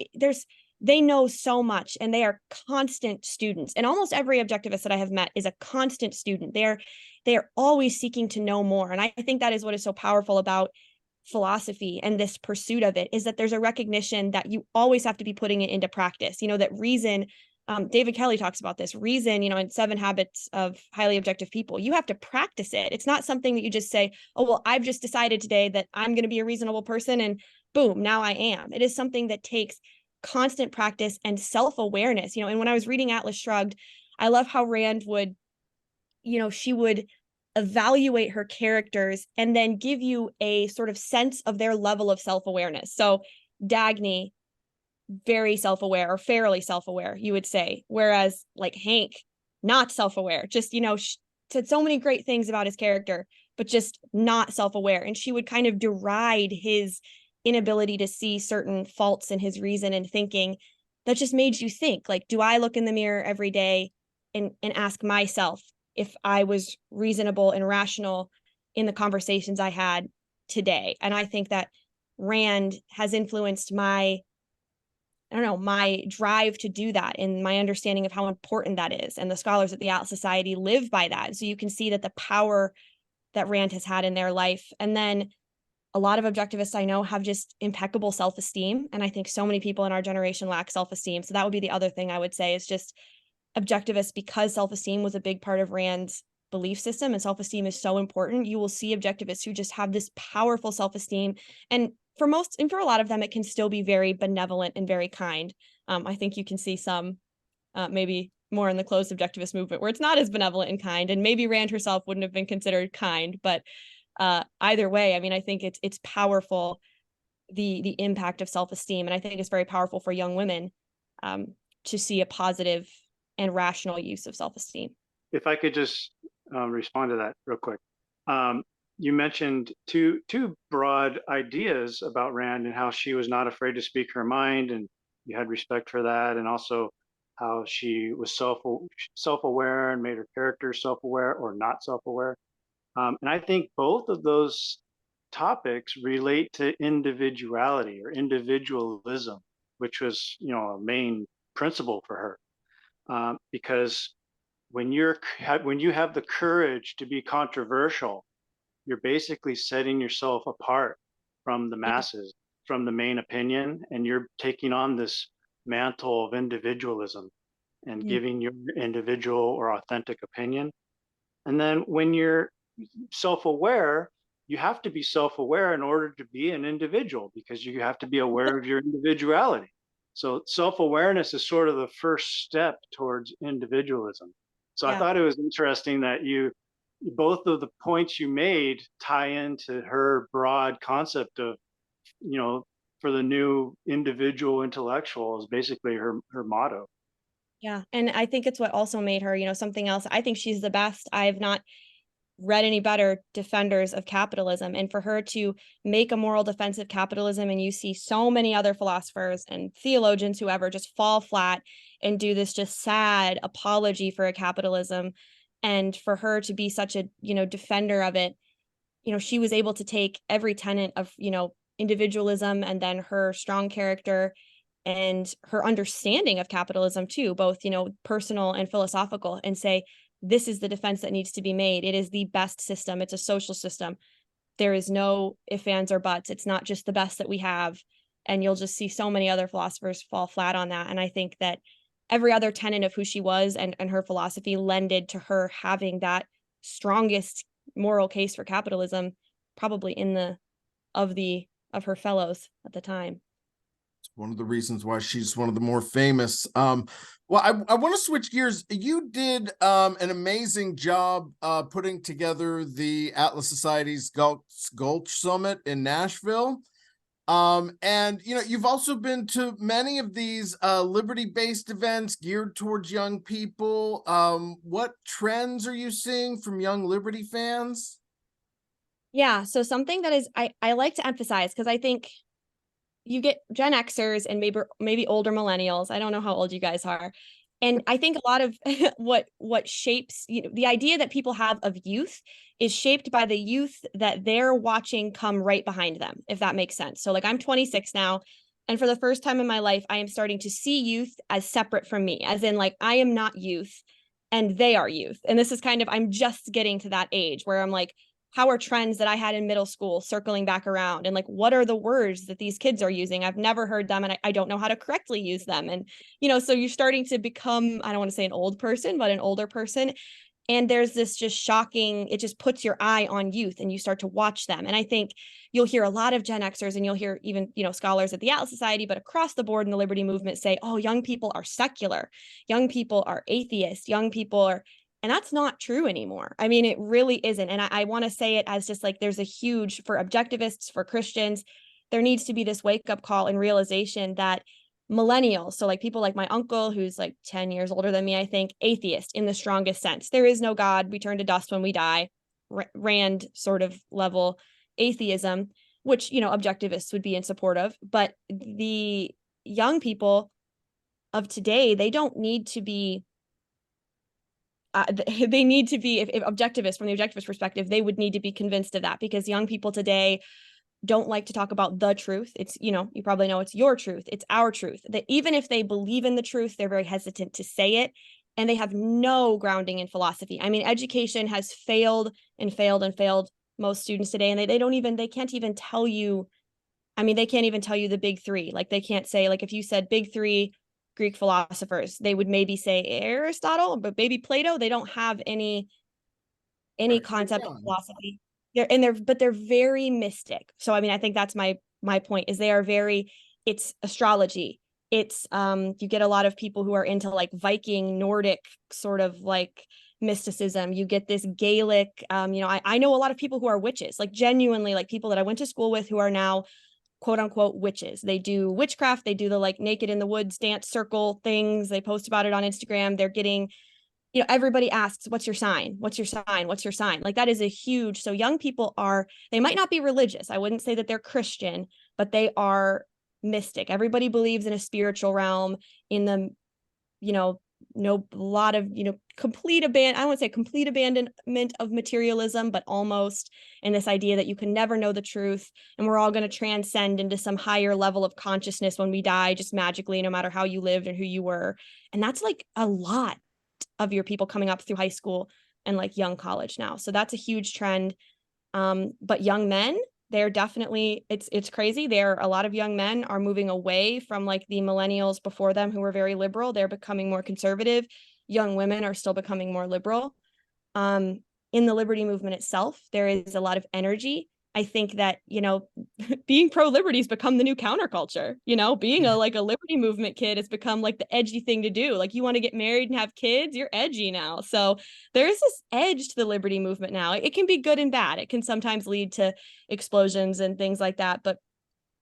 they know so much, and they are constant students. And almost every objectivist that I have met is a constant student. They're always seeking to know more. And I think that is what is so powerful about philosophy and this pursuit of it, is that there's a recognition that you always have to be putting it into practice. You know, that reason, David Kelly talks about this reason, you know, in 7 Habits of Highly Objective People, you have to practice it. It's not something that you just say, oh, well, I've just decided today that I'm going to be a reasonable person and boom, now I am. It is something that takes constant practice and self-awareness, you know. And when I was reading Atlas Shrugged, I love how Rand would, you know, she would evaluate her characters and then give you a sort of sense of their level of self-awareness. So Dagny, very self-aware, or fairly self-aware, you would say, whereas like Hank, not self-aware, just, you know, said so many great things about his character, but just not self-aware. And she would kind of deride his inability to see certain faults in his reason and thinking. That just made you think, like, do I look in the mirror every day and ask myself if I was reasonable and rational in the conversations I had today? And I think that Rand has influenced my drive to do that, and my understanding of how important that is. And the scholars at the Atlas Society live by that. So you can see that the power that Rand has had in their life. And then a lot of objectivists I know have just impeccable self-esteem. And I think so many people in our generation lack self-esteem. So that would be the other thing I would say, is just objectivists, because self-esteem was a big part of Rand's belief system and self-esteem is so important. You will see objectivists who just have this powerful self-esteem. And for a lot of them, it can still be very benevolent and very kind. I think you can see some maybe more in the closed objectivist movement where it's not as benevolent and kind. And maybe Rand herself wouldn't have been considered kind, but either way, I mean, I think it's powerful, the impact of self-esteem. And I think it's very powerful for young women to see a positive and rational use of self-esteem. If I could just respond to that real quick. You mentioned two broad ideas about Rand, and how she was not afraid to speak her mind, and you had respect for that, and also how she was self-aware and made her character self-aware or not self-aware. And I think both of those topics relate to individuality or individualism, which was, you know, a main principle for her. Because when you have the courage to be controversial, you're basically setting yourself apart from the masses, from the main opinion, and you're taking on this mantle of individualism and giving your individual or authentic opinion. And then when you're self-aware, you have to be self-aware in order to be an individual, because you have to be aware of your individuality. So self-awareness is sort of the first step towards individualism. So I thought it was interesting that both of the points you made tie into her broad concept of, you know, for the new individual intellectual is basically her motto. Yeah. And I think it's what also made her, you know, something else. I think she's the best. I've not read any better defenders of capitalism. And for her to make a moral defense of capitalism, and you see so many other philosophers and theologians, whoever, just fall flat and do this just sad apology for a capitalism. And for her to be such a, you know, defender of it, you know, she was able to take every tenet of, you know, individualism, and then her strong character and her understanding of capitalism too, both, you know, personal and philosophical, and say, this is the defense that needs to be made. It is the best system. It's a social system. There is no ifs, ands, or buts. It's not just the best that we have. And you'll just see so many other philosophers fall flat on that. And I think that every other tenet of who she was and her philosophy lended to her having that strongest moral case for capitalism, probably of her fellows at the time. one of the reasons why she's one of the more famous. Well, I want to switch gears. You did an amazing job putting together the Atlas Society's Gulch Summit in Nashville. And you've also been to many of these liberty-based events geared towards young people. What trends are you seeing from young liberty fans? Yeah, so something that is I like to emphasize, because I think you get Gen Xers and maybe older millennials. I don't know how old you guys are. And I think a lot of what shapes, the idea that people have of youth is shaped by the youth that they're watching come right behind them, if that makes sense. So like I'm 26 now, and for the first time in my life, I am starting to see youth as separate from me, as in like I am not youth and they are youth. And this is kind of, I'm just getting to that age where I'm like, how are trends that I had in middle school circling back around? And like, what are the words that these kids are using? I've never heard them and I don't know how to correctly use them. And, so you're starting to become, I don't want to say an old person, but an older person. And there's this just shocking, it just puts your eye on youth and you start to watch them. And I think you'll hear a lot of Gen Xers and you'll hear even, scholars at the Atlas Society, but across the board in the liberty movement say, oh, young people are secular. Young people are atheists. Young people are, and that's not true anymore. I mean, it really isn't. And I want to say it as just like there's a huge, for objectivists, for Christians, there needs to be this wake up call and realization that millennials, so like people like my uncle, who's like 10 years older than me, I think, atheist in the strongest sense. There is no God. We turn to dust when we die. Rand sort of level atheism, which, objectivists would be in support of. But the young people of today, they don't need to be they need to be, if objectivists, from the objectivist perspective, they would need to be convinced of that, because young people today don't like to talk about the truth. It's, you probably know it's your truth. It's our truth. That even if they believe in the truth, they're very hesitant to say it. And they have no grounding in philosophy. I mean, education has failed and failed and failed most students today. And they can't even tell you, they can't even tell you the big three. Like they can't say, like if you said big three Greek philosophers, they would maybe say Aristotle, but maybe Plato. They don't have any concept of philosophy. They're very mystic. So I think that's my point, is they are very, it's astrology. It's you get a lot of people who are into like Viking Nordic sort of like mysticism. You get this Gaelic, I know a lot of people who are witches, like genuinely, like people that I went to school with who are now quote unquote witches. They do witchcraft. They do the like naked in the woods dance circle things. They post about it on Instagram. They're getting, everybody asks, what's your sign? What's your sign? What's your sign? Like that is a huge, so young people they might not be religious. I wouldn't say that they're Christian, but they are mystic. Everybody believes in a spiritual realm, in the, no, a lot of, complete I wouldn't say complete abandonment of materialism, but almost, in this idea that you can never know the truth. And we're all going to transcend into some higher level of consciousness when we die, just magically, no matter how you lived and who you were. And that's like a lot of your people coming up through high school and like young college now. So that's a huge trend. But young men, they're definitely, it's crazy. A lot of young men are moving away from like the millennials before them who were very liberal. They're becoming more conservative. Young women are still becoming more liberal. In the liberty movement itself, there is a lot of energy. I think that, being pro-liberty has become the new counterculture. Being a liberty movement kid has become like the edgy thing to do. Like you want to get married and have kids, you're edgy now. So there is this edge to the liberty movement now. It can be good and bad. It can sometimes lead to explosions and things like that. But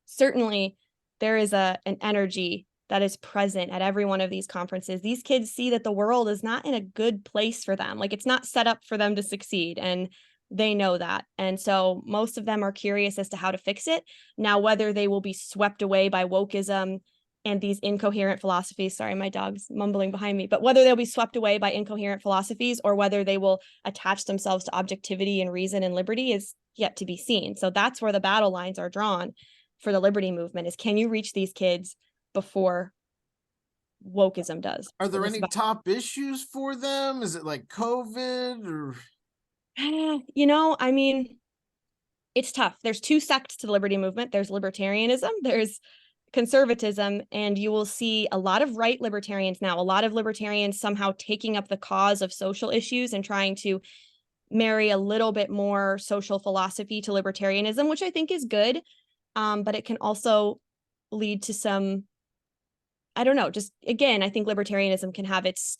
certainly there is an energy that is present at every one of these conferences. These kids see that the world is not in a good place for them. Like it's not set up for them to succeed. And they know that. And so most of them are curious as to how to fix it. Now, whether they will be swept away by wokeism and these incoherent philosophies, sorry, my dog's mumbling behind me, but whether they'll be swept away by incoherent philosophies or whether they will attach themselves to objectivity and reason and liberty is yet to be seen. So that's where the battle lines are drawn for the liberty movement, is can you reach these kids before wokeism does? Are there any top issues for them? Is it like COVID or? It's tough. There's two sects to the liberty movement. There's libertarianism, there's conservatism, and you will see a lot of right libertarians now, a lot of libertarians somehow taking up the cause of social issues and trying to marry a little bit more social philosophy to libertarianism, which I think is good. But it can also lead to some, I don't know, just again, I think libertarianism can have its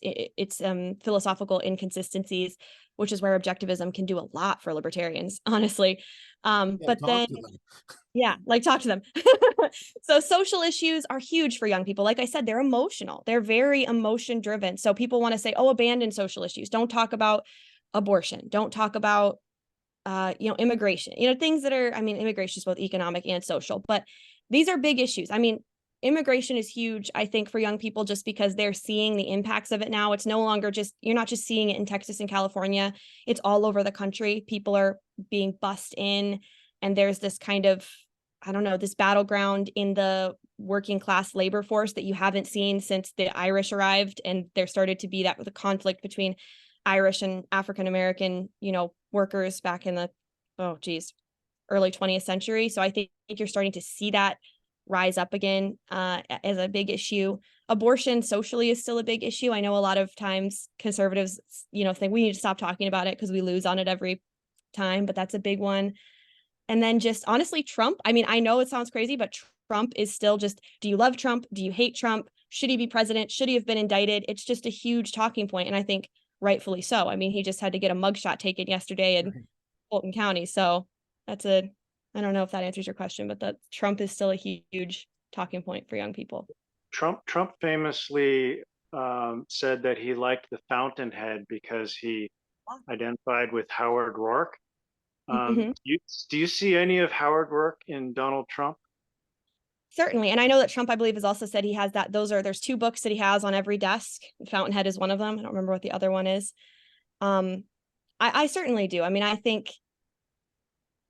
philosophical inconsistencies, which is where objectivism can do a lot for libertarians, honestly. But then, yeah, like talk to them. So social issues are huge for young people. Like I said, they're emotional. They're very emotion driven. So people want to say, oh, abandon social issues. Don't talk about abortion. Don't talk about, immigration, things that are, I mean, immigration is both economic and social, but these are big issues. I mean, immigration is huge, I think, for young people, just because they're seeing the impacts of it now. It's no longer just, you're not just seeing it in Texas and California. It's all over the country. People are being bussed in, and there's this kind of, I don't know, this battleground in the working class labor force that you haven't seen since the Irish arrived. And there started to be that with a conflict between Irish and African American, workers back in the, early 20th century. So I think you're starting to see that rise up again as a big issue. Abortion socially is still a big issue. I know a lot of times conservatives, think we need to stop talking about it because we lose on it every time, but that's a big one. And then just honestly, Trump, I mean, I know it sounds crazy, but Trump is still just, do you love Trump? Do you hate Trump? Should he be president? Should he have been indicted? It's just a huge talking point. And I think rightfully so. I mean, he just had to get a mugshot taken yesterday in Fulton County. So I don't know if that answers your question, but that Trump is still a huge talking point for young people. Trump famously said that he liked the fountainhead because he identified with Howard Rourke. Do you see any of Howard Rourke in Donald Trump? Certainly. And I know that Trump, I believe, has also said he has that. There's 2 books that he has on every desk. Fountainhead is one of them. I don't remember what the other one is. I certainly do. I mean, I think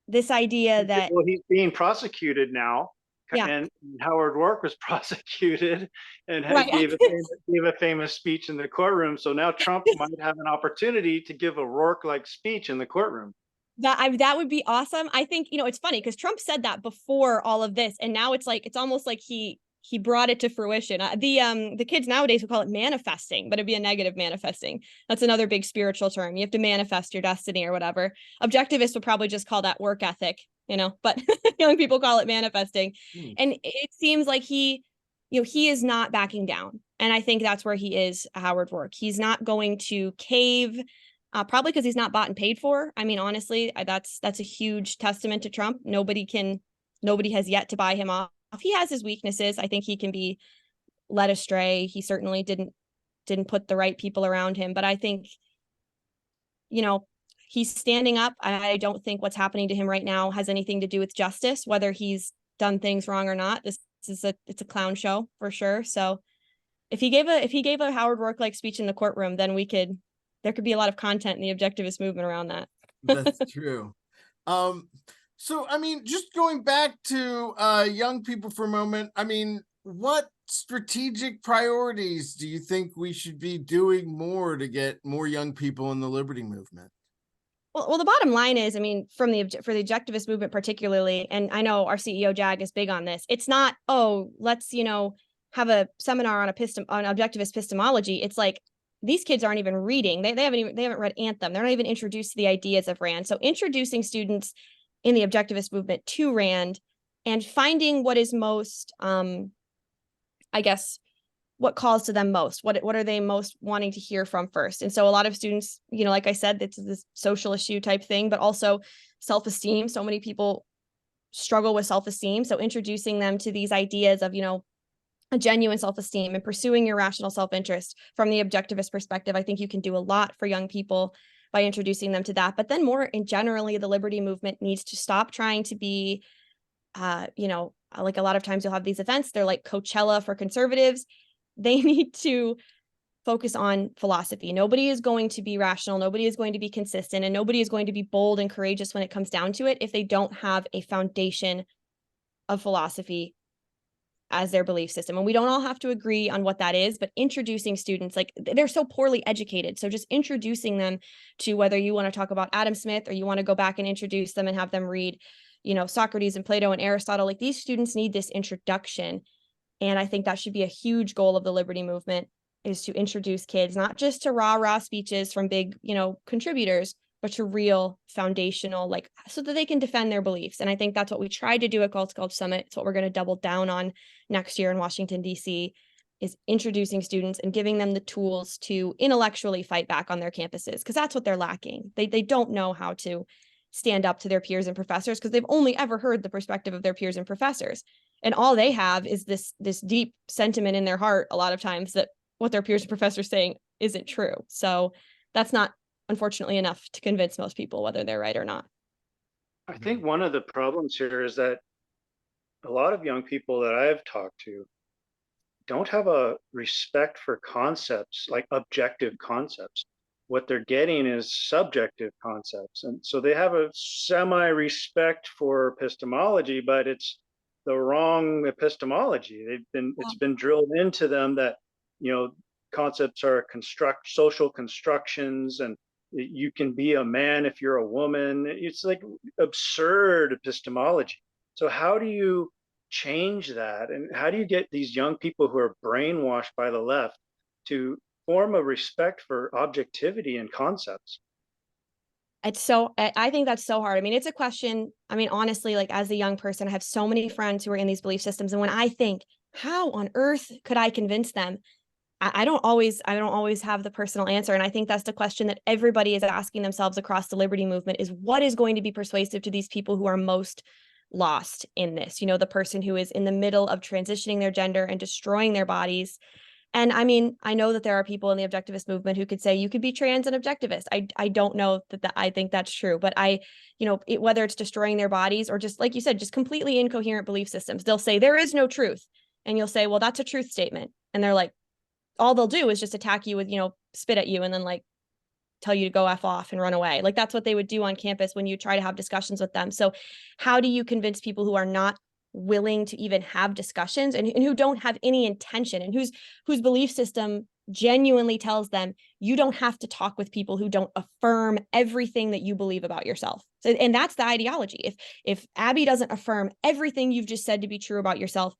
this idea that, well, he's being prosecuted now. Yeah. And Howard Rourke was prosecuted and gave a famous speech in the courtroom. So now Trump might have an opportunity to give a Rourke-like speech in the courtroom. That would be awesome. I think, it's funny because Trump said that before all of this, and now it's almost like he brought it to fruition. The kids nowadays would call it manifesting, but it'd be a negative manifesting. That's another big spiritual term. You have to manifest your destiny or whatever. Objectivists would probably just call that work ethic, but young people call it manifesting. And it seems like he is not backing down. And I think that's where he is, Howard Rourke. He's not going to cave. Probably because he's not bought and paid for. I mean, honestly, that's a huge testament to Trump. Nobody has yet to buy him off. He has his weaknesses. I think he can be led astray. He certainly didn't put the right people around him. But I think, he's standing up. I don't think what's happening to him right now has anything to do with justice, whether he's done things wrong or not. It's a clown show for sure. So if he gave a Howard Rourke-like speech in the courtroom, then there could be a lot of content in the objectivist movement around that. That's true. So, I mean, just going back to young people for a moment, I mean, what strategic priorities do you think we should be doing more to get more young people in the liberty movement? Well, the bottom line is, I mean, for the objectivist movement particularly, and I know our CEO Jag is big on this. It's not, let's have a seminar on objectivist epistemology. It's like, these kids aren't even reading. They haven't read Anthem. They're not even introduced to the ideas of Rand. So introducing students in the objectivist movement to Rand and finding what is most, what calls to them most. What are they most wanting to hear from first? And so a lot of students, like I said, it's this social issue type thing, but also self-esteem. So many people struggle with self-esteem. So introducing them to these ideas of, a genuine self-esteem and pursuing your rational self-interest from the objectivist perspective, I think you can do a lot for young people by introducing them to that. But then more in generally, the liberty movement needs to stop trying to be, like a lot of times you'll have these events, they're like Coachella for conservatives. They need to focus on philosophy. Nobody is going to be rational. Nobody is going to be consistent, and nobody is going to be bold and courageous when it comes down to it if they don't have a foundation of philosophy as their belief system. And we don't all have to agree on what that is, but introducing students, like they're so poorly educated. So just introducing them to, whether you want to talk about Adam Smith or you want to go back and introduce them and have them read, Socrates and Plato and Aristotle, like these students need this introduction. And I think that should be a huge goal of the liberty movement, is to introduce kids, not just to rah-rah speeches from big, contributors, but to real foundational, like, so that they can defend their beliefs. And I think that's what we tried to do at Cults Culture Summit. It's what we're going to double down on next year in Washington, D.C., is introducing students and giving them the tools to intellectually fight back on their campuses, because that's what they're lacking. They don't know how to stand up to their peers and professors because they've only ever heard the perspective of their peers and professors. And all they have is this deep sentiment in their heart a lot of times that what their peers and professors saying isn't true. So that's not, unfortunately, enough to convince most people whether they're right or not. I think one of the problems here is that a lot of young people that I've talked to don't have a respect for concepts, like objective concepts. What they're getting is subjective concepts. And so they have a semi-respect for epistemology, but it's the wrong epistemology. It's been drilled into them that, concepts are social constructions, and you can be a man if you're a woman. It's like absurd epistemology. So how do you change that? And how do you get these young people who are brainwashed by the left to form a respect for objectivity and concepts? I think that's so hard. I mean, it's a question. I mean, honestly, like, as a young person, I have so many friends who are in these belief systems. And when I think, how on earth could I convince them? I don't always have the personal answer. And I think that's the question that everybody is asking themselves across the liberty movement, is what is going to be persuasive to these people who are most lost in this? The person who is in the middle of transitioning their gender and destroying their bodies. And I mean, I know that there are people in the objectivist movement who could say you could be trans and objectivist. I don't know that I think that's true, but whether it's destroying their bodies or just, like you said, just completely incoherent belief systems, they'll say there is no truth. And you'll say, well, that's a truth statement. And they're like, all they'll do is just attack you with, spit at you and then like tell you to go F off and run away. Like, that's what they would do on campus when you try to have discussions with them. So how do you convince people who are not willing to even have discussions and who don't have any intention and whose belief system genuinely tells them you don't have to talk with people who don't affirm everything that you believe about yourself? So, and that's the ideology. If Abbie doesn't affirm everything you've just said to be true about yourself,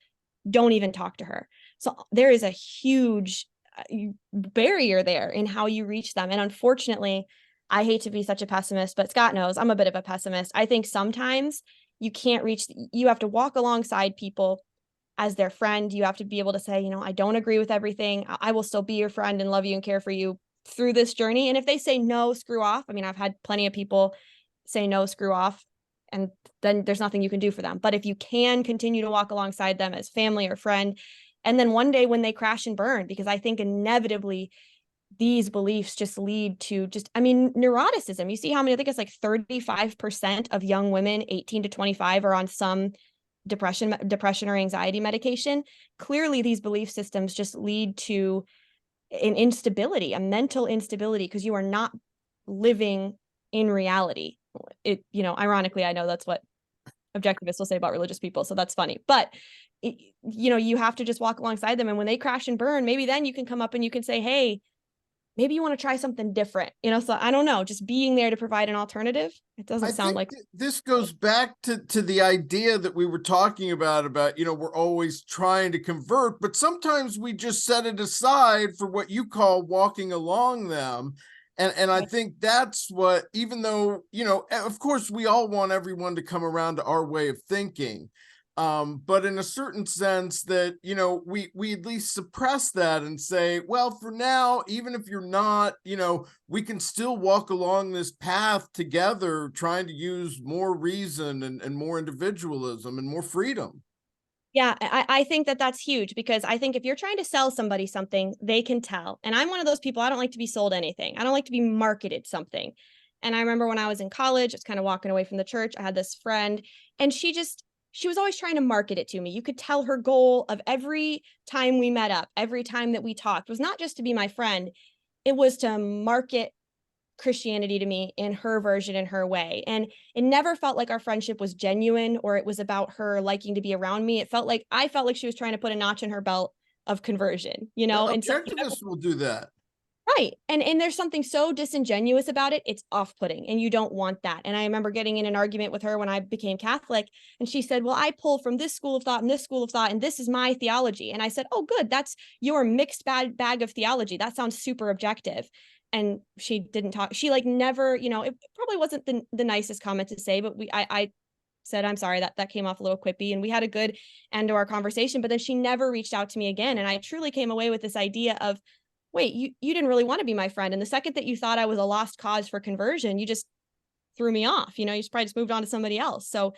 don't even talk to her. So there is a huge barrier there in how you reach them. And unfortunately, I hate to be such a pessimist, but Scott knows I'm a bit of a pessimist. I think sometimes you have to walk alongside people as their friend. You have to be able to say, I don't agree with everything. I will still be your friend and love you and care for you through this journey. And if they say no, screw off. I mean, I've had plenty of people say no, screw off, and then there's nothing you can do for them. But if you can continue to walk alongside them as family or friend, and then one day when they crash and burn, because I think inevitably these beliefs just lead to neuroticism. You see how many, I think it's like 35% of young women 18 to 25 are on some depression or anxiety medication. Clearly, these belief systems just lead to an instability, a mental instability, because you are not living in reality. Ironically, I know that's what objectivists will say about religious people, so that's funny. But you have to just walk alongside them, and when they crash and burn, maybe then you can come up and you can say, hey, maybe you want to try something different. So I don't know, just being there to provide an alternative. It doesn't sound like this goes back to the idea that we were talking about we're always trying to convert, but sometimes we just set it aside for what you call walking along them. And I think that's what, even though, of course, we all want everyone to come around to our way of thinking. But in a certain sense that, we at least suppress that and say, well, for now, even if you're not, we can still walk along this path together, trying to use more reason and more individualism and more freedom. Yeah, I think that's huge, because I think if you're trying to sell somebody something, they can tell. And I'm one of those people, I don't like to be sold anything. I don't like to be marketed something. And I remember when I was in college, just kind of walking away from the church, I had this friend, and she was always trying to market it to me. You could tell her goal of every time we met up, every time that we talked, was not just to be my friend. It was to market Christianity to me in her version, in her way. And it never felt like our friendship was genuine, or it was about her liking to be around me. I felt like she was trying to put a notch in her belt of conversion, and Objectivists will do that. Right. And there's something so disingenuous about it. It's off-putting, and you don't want that. And I remember getting in an argument with her when I became Catholic, and she said, well, I pull from this school of thought and this school of thought, and this is my theology. And I said, oh, good. That's your mixed bag of theology. That sounds super objective. and she didn't talk. She like never, you know, it probably wasn't the nicest comment to say, but I said, I'm sorry, that came off a little quippy, and we had a good end to our conversation, but then she never reached out to me again. And I truly came away with this idea of, wait, you didn't really want to be my friend. And the second that you thought I was a lost cause for conversion, you just threw me off. You know, you probably just moved on to somebody else. So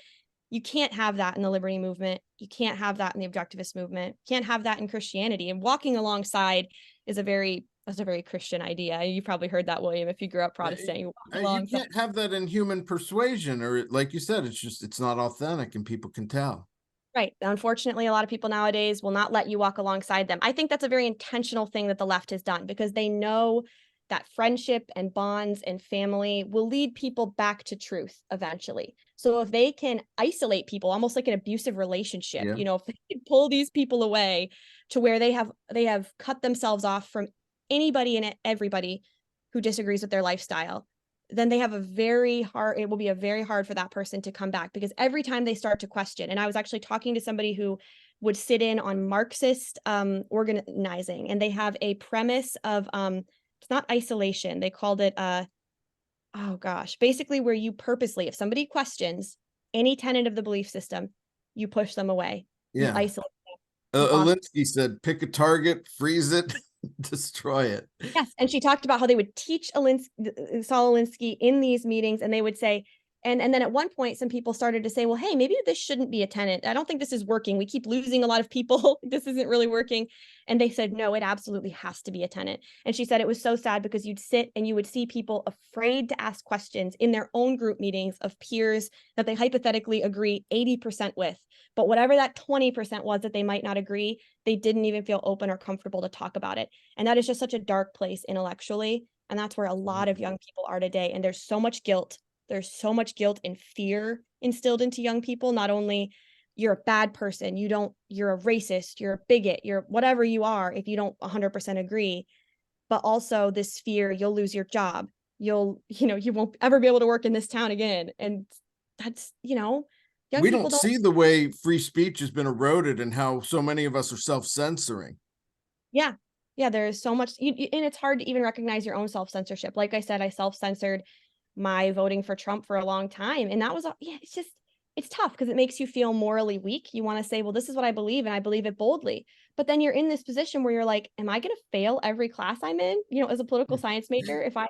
you can't have that in the liberty movement. You can't have that in the objectivist movement. You can't have that in Christianity. And walking alongside is that's a very Christian idea. You probably heard that, William, if you grew up Protestant. You walk You alongside. can't have that in human persuasion, or like you said, it's not authentic and people can tell. Right. Unfortunately, a lot of people nowadays will not let you walk alongside them. I think that's a very intentional thing that the left has done, because they know that friendship and bonds and family will lead people back to truth eventually. So if they can isolate people, almost like an abusive relationship, Yeah. you know, if they can pull these people away to where they have cut themselves off from anybody and everybody who disagrees with their lifestyle, then they have it will be a very hard for that person to come back, because every time they start to question, and I was actually talking to somebody who would sit in on Marxist organizing, and they have a premise of it's not isolation, they called it oh gosh, basically where you purposely, if somebody questions any tenet of the belief system, you push them away, you Yeah. isolate them. Alinsky said, pick a target, freeze it, destroy it. Yes, and she talked about how they would teach Saul Alinsky in these meetings, and they would say, and then at one point, some people started to say, well, hey, maybe this shouldn't be a tenant. I don't think this is working. We keep losing a lot of people. This isn't really working. And they said, no, it absolutely has to be a tenant. And she said it was so sad, because you'd sit and you would see people afraid to ask questions in their own group meetings of peers that they hypothetically agree 80% with. But whatever that 20% was that they might not agree, they didn't even feel open or comfortable to talk about it. And that is just such a dark place intellectually. And that's where a lot of young people are today. And there's so much guilt. There's so much guilt and fear instilled into young people. Not only you're a bad person, you're a racist, you're a bigot, you're whatever you are if you don't 100% agree, but also this fear you'll lose your job. You won't ever be able to work in this town again. And that's, young We people don't see the way free speech has been eroded and how so many of us are self-censoring. Yeah. Yeah. There's so much, and it's hard to even recognize your own self-censorship. Like I said, I self-censored my voting for Trump for a long time. And that was, it's tough, because it makes you feel morally weak. You want to say, well, this is what I believe, and I believe it boldly. But then you're in this position where you're like, am I going to fail every class I'm in, as a political science major, if I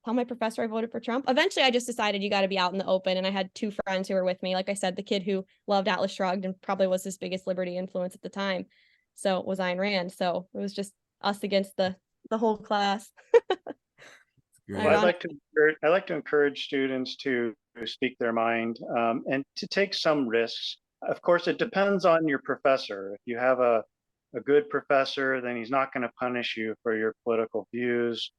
tell my professor I voted for Trump? Eventually, I just decided you got to be out in the open. And I had two friends who were with me. Like I said, the kid who loved Atlas Shrugged and probably was his biggest liberty influence at the time, so it was Ayn Rand. So it was just us against the whole class. Well, I like to encourage students to speak their mind and to take some risks. Of course, it depends on your professor. If you have a good professor, then he's not going to punish you for your political views,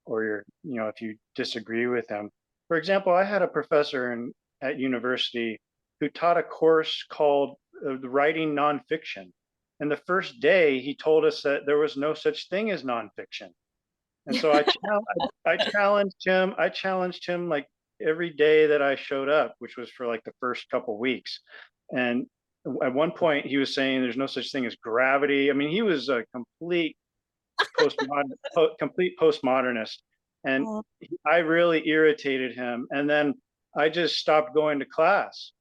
or if you disagree with him. For example, I had a professor at university who taught a course called writing nonfiction. And the first day he told us that there was no such thing as nonfiction. And so I challenged him like every day that I showed up, which was for like the first couple weeks. And at one point he was saying there's no such thing as gravity. I mean, he was a complete postmodernist. And I really irritated him. And then I just stopped going to class.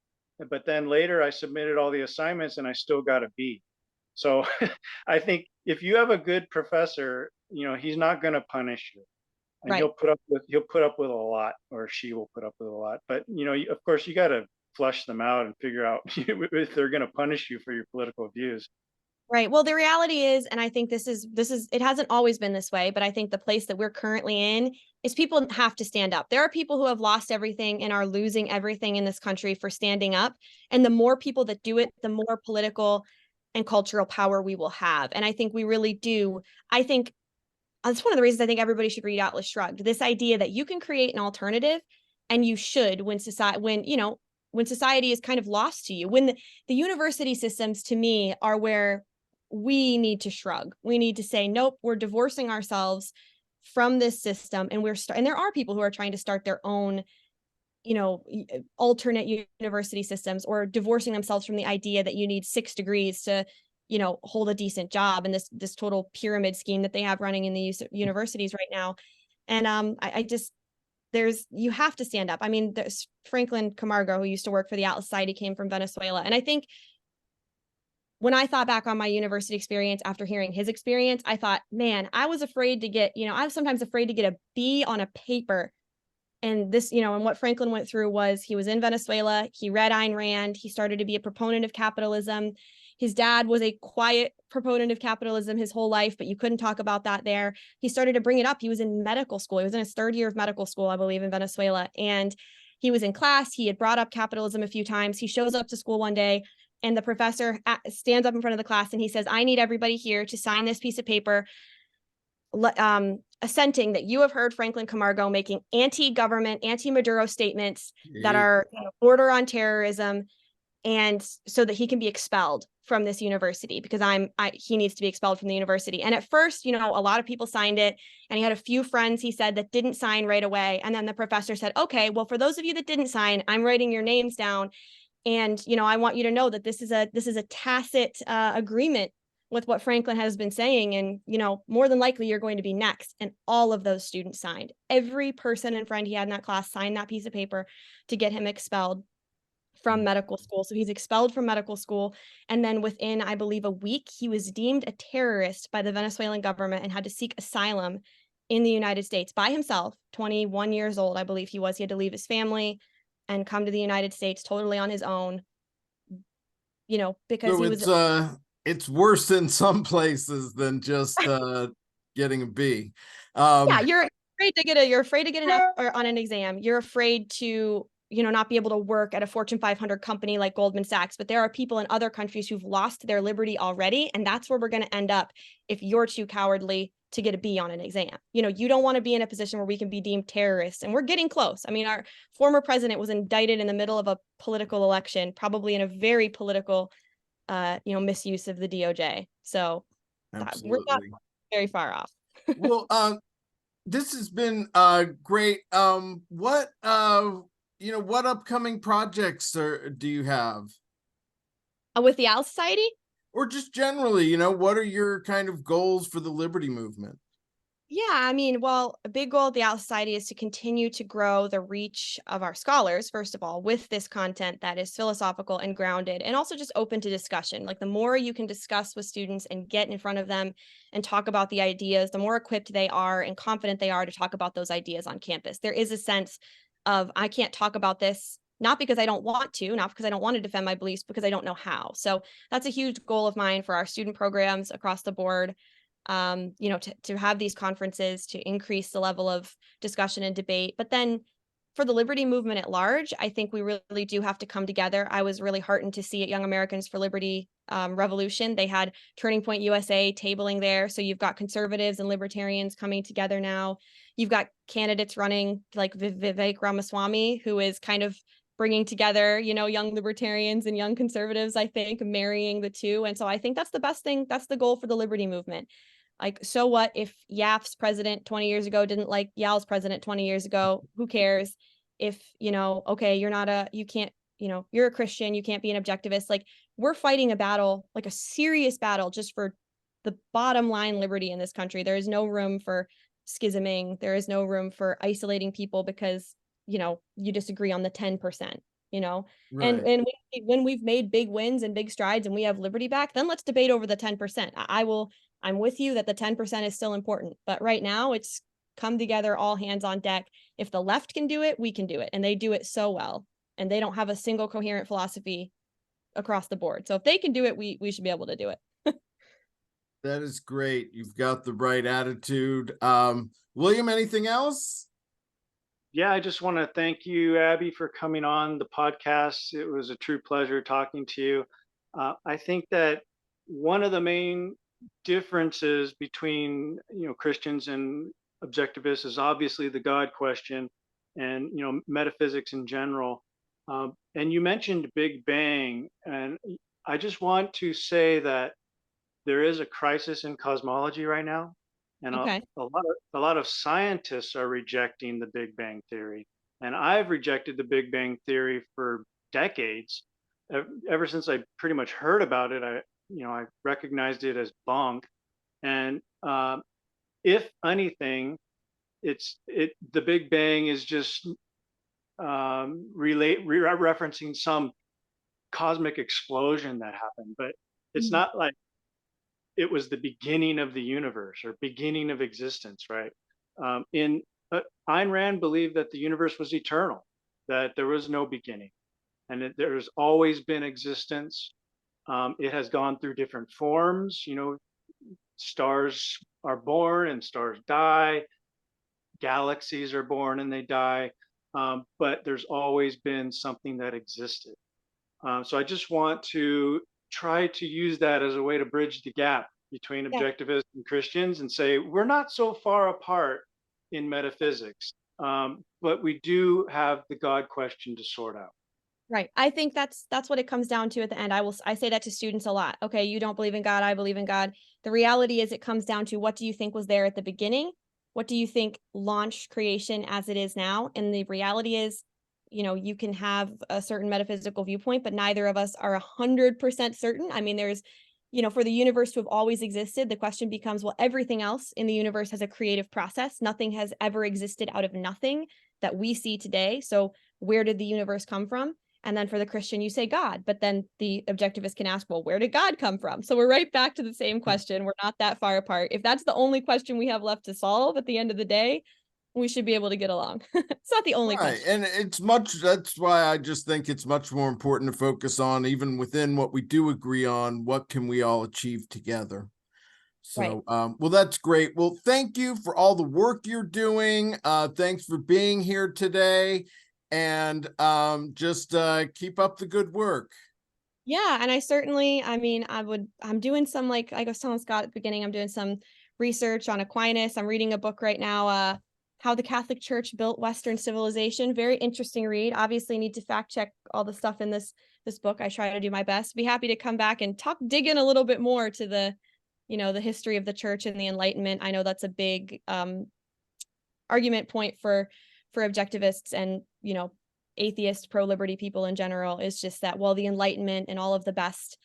But then later I submitted all the assignments and I still got a B. So I think if you have a good professor, he's not going to punish you, and Right. he'll put up with a lot, or she will put up with a lot. But of course, you got to flush them out and figure out if they're going to punish you for your political views. Right. Well, the reality is, and I think this is, it hasn't always been this way, but I think the place that we're currently in is people have to stand up. There are people who have lost everything and are losing everything in this country for standing up. And the more people that do it, the more political and cultural power we will have. And I think we really do. I think that's one of the reasons I think everybody should read Atlas Shrugged. This idea that you can create an alternative, and you should, when society is kind of lost to you. When the university systems, to me, are where we need to shrug. We need to say, nope, we're divorcing ourselves from this system, and and there are people who are trying to start their own alternate university systems, or divorcing themselves from the idea that you need 6 degrees to hold a decent job, and this total pyramid scheme that they have running in the universities right now. And I just, you have to stand up. I mean, there's Franklin Camargo, who used to work for the Atlas Society, came from Venezuela. And I think when I thought back on my university experience after hearing his experience, I thought, man, I was afraid to get, I was sometimes afraid to get a B on a paper. And this, and what Franklin went through was he was in Venezuela. He read Ayn Rand. He started to be a proponent of capitalism. His dad was a quiet proponent of capitalism his whole life, but you couldn't talk about that there. He started to bring it up. He was in medical school. He was in his third year of medical school, I believe, in Venezuela. And he was in class. He had brought up capitalism a few times. He shows up to school one day, and the professor stands up in front of the class and he says, I need everybody here to sign this piece of paper, assenting that you have heard Franklin Camargo making anti-government, anti-Maduro statements that are border on terrorism, and so that he can be expelled from this university, because he needs to be expelled from the university. And at first, a lot of people signed it, and he had a few friends, he said, that didn't sign right away. And then the professor said, okay, well, for those of you that didn't sign, I'm writing your names down. And, I want you to know that this is a tacit agreement with what Franklin has been saying. And, more than likely you're going to be next. And all of those students signed. Every person and friend he had in that class signed that piece of paper to get him expelled from medical school. So he's expelled from medical school. And then within, I believe, a week, he was deemed a terrorist by the Venezuelan government and had to seek asylum in the United States by himself. 21 years old, I believe he was. He had to leave his family and come to the United States totally on his own, because So he was it's worse in some places than just getting a B. Yeah, you're afraid to get an F on an exam. You're afraid to, not be able to work at a Fortune 500 company like Goldman Sachs. But there are people in other countries who've lost their liberty already. And that's where we're going to end up if you're too cowardly to get a B on an exam. You don't want to be in a position where we can be deemed terrorists. And we're getting close. I mean, our former president was indicted in the middle of a political election, probably in a very political, misuse of the DOJ. So we're not very far off. Well, this has been great. What upcoming projects do you have? With the Atlas Society? Or just generally, what are your kind of goals for the liberty movement? Yeah, I mean, well, a big goal of the Atlas Society is to continue to grow the reach of our scholars, first of all, with this content that is philosophical and grounded, and also just open to discussion. Like, the more you can discuss with students and get in front of them and talk about the ideas, the more equipped they are and confident they are to talk about those ideas on campus. There is a sense of, I can't talk about this, not because I don't want to, not because I don't want to defend my beliefs, because I don't know how. So that's a huge goal of mine for our student programs across the board. To have these conferences to increase the level of discussion and debate. But then for the liberty movement at large, I think we really do have to come together. I was really heartened to see at Young Americans for Liberty Revolution, they had Turning Point USA tabling there. So you've got conservatives and libertarians coming together now. You've got candidates running like Vivek Ramaswamy, who is kind of bringing together, young libertarians and young conservatives, I think, marrying the two. And so I think that's the best thing. That's the goal for the liberty movement. Like, so what if YAF's president 20 years ago didn't like YAL's president 20 years ago? Who cares? If, okay, you can't, you're a Christian, you can't be an objectivist. Like, we're fighting a battle, like a serious battle, just for the bottom line liberty in this country. There is no room for schisming. There is no room for isolating people because, you disagree on the 10%. Right. And when we've made big wins and big strides and we have liberty back, then let's debate over the 10%. I'm with you that the 10% is still important, but right now it's come together, all hands on deck. If the left can do it, we can do it. And they do it so well. And they don't have a single coherent philosophy across the board. So if they can do it, we should be able to do it. That is great. You've got the right attitude. William, anything else? Yeah, I just want to thank you, Abbie, for coming on the podcast. It was a true pleasure talking to you. I think that one of the main differences between Christians and objectivists is obviously the God question and metaphysics in general. And you mentioned Big Bang, and I just want to say that there is a crisis in cosmology right now. And Okay. a lot of scientists are rejecting the Big Bang theory. And I've rejected the Big Bang theory for decades. Ever since I pretty much heard about it, I recognized it as bunk. And if anything, the Big Bang is just referencing some cosmic explosion that happened, but it's not like it was the beginning of the universe or beginning of existence, right? In Ayn Rand believed that the universe was eternal, that there was no beginning, and that there's always been existence. It has gone through different forms. You know, stars are born and stars die. Galaxies are born and they die. But there's always been something that existed. So I just want to try to use that as a way to bridge the gap between Yeah. objectivists and Christians and say, we're not so far apart in metaphysics, but we do have the God question to sort out. Right. I think that's what it comes down to at the end. I say that to students a lot. Okay, you don't believe in God, I believe in God. The reality is it comes down to, what do you think was there at the beginning? What do you think launched creation as it is now? And the reality is, you know, you can have a certain metaphysical viewpoint, but neither of us are 100% certain. I mean, there's, you know, for the universe to have always existed, the question becomes, well, everything else in the universe has a creative process. Nothing has ever existed out of nothing that we see today. So where did the universe come from? And then for the Christian, you say God, but then the objectivist can ask, well, where did God come from? So we're right back to the same question. We're not that far apart. If that's the only question we have left to solve at the end of the day, we should be able to get along. It's not the only Right. question. And that's why I just think it's much more important to focus on, even within what we do agree on, what can we all achieve together? Right. So, well, that's great. Well, thank you for all the work you're doing. Thanks for being here today. And just keep up the good work. Yeah, and I'm doing some, like I was telling Scott at the beginning, I'm doing some research on Aquinas. I'm reading a book right now, How the Catholic Church Built Western Civilization. Very interesting read. Obviously need to fact check all the stuff in this book. I try to do my best. Be happy to come back and dig in a little bit more to the, you know, the history of the church and the Enlightenment. I know that's a big argument point for objectivists and, you know, atheist pro-liberty people in general, is just that, well, the Enlightenment and all of the best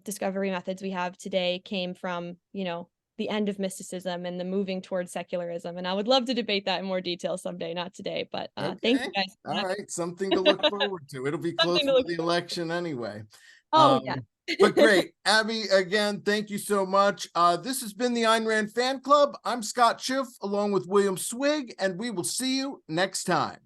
discovery methods we have today came from, you know, the end of mysticism and the moving towards secularism. And I would love to debate that in more detail someday, not today, but thank you Okay. guys. All right. Something to look forward to. It'll be closer Something to to look the election anyway. Oh, yeah. But great. Abbie, again, thank you so much. This has been the Ayn Rand Fan Club. I'm Scott Schiff along with William Swig, and we will see you next time.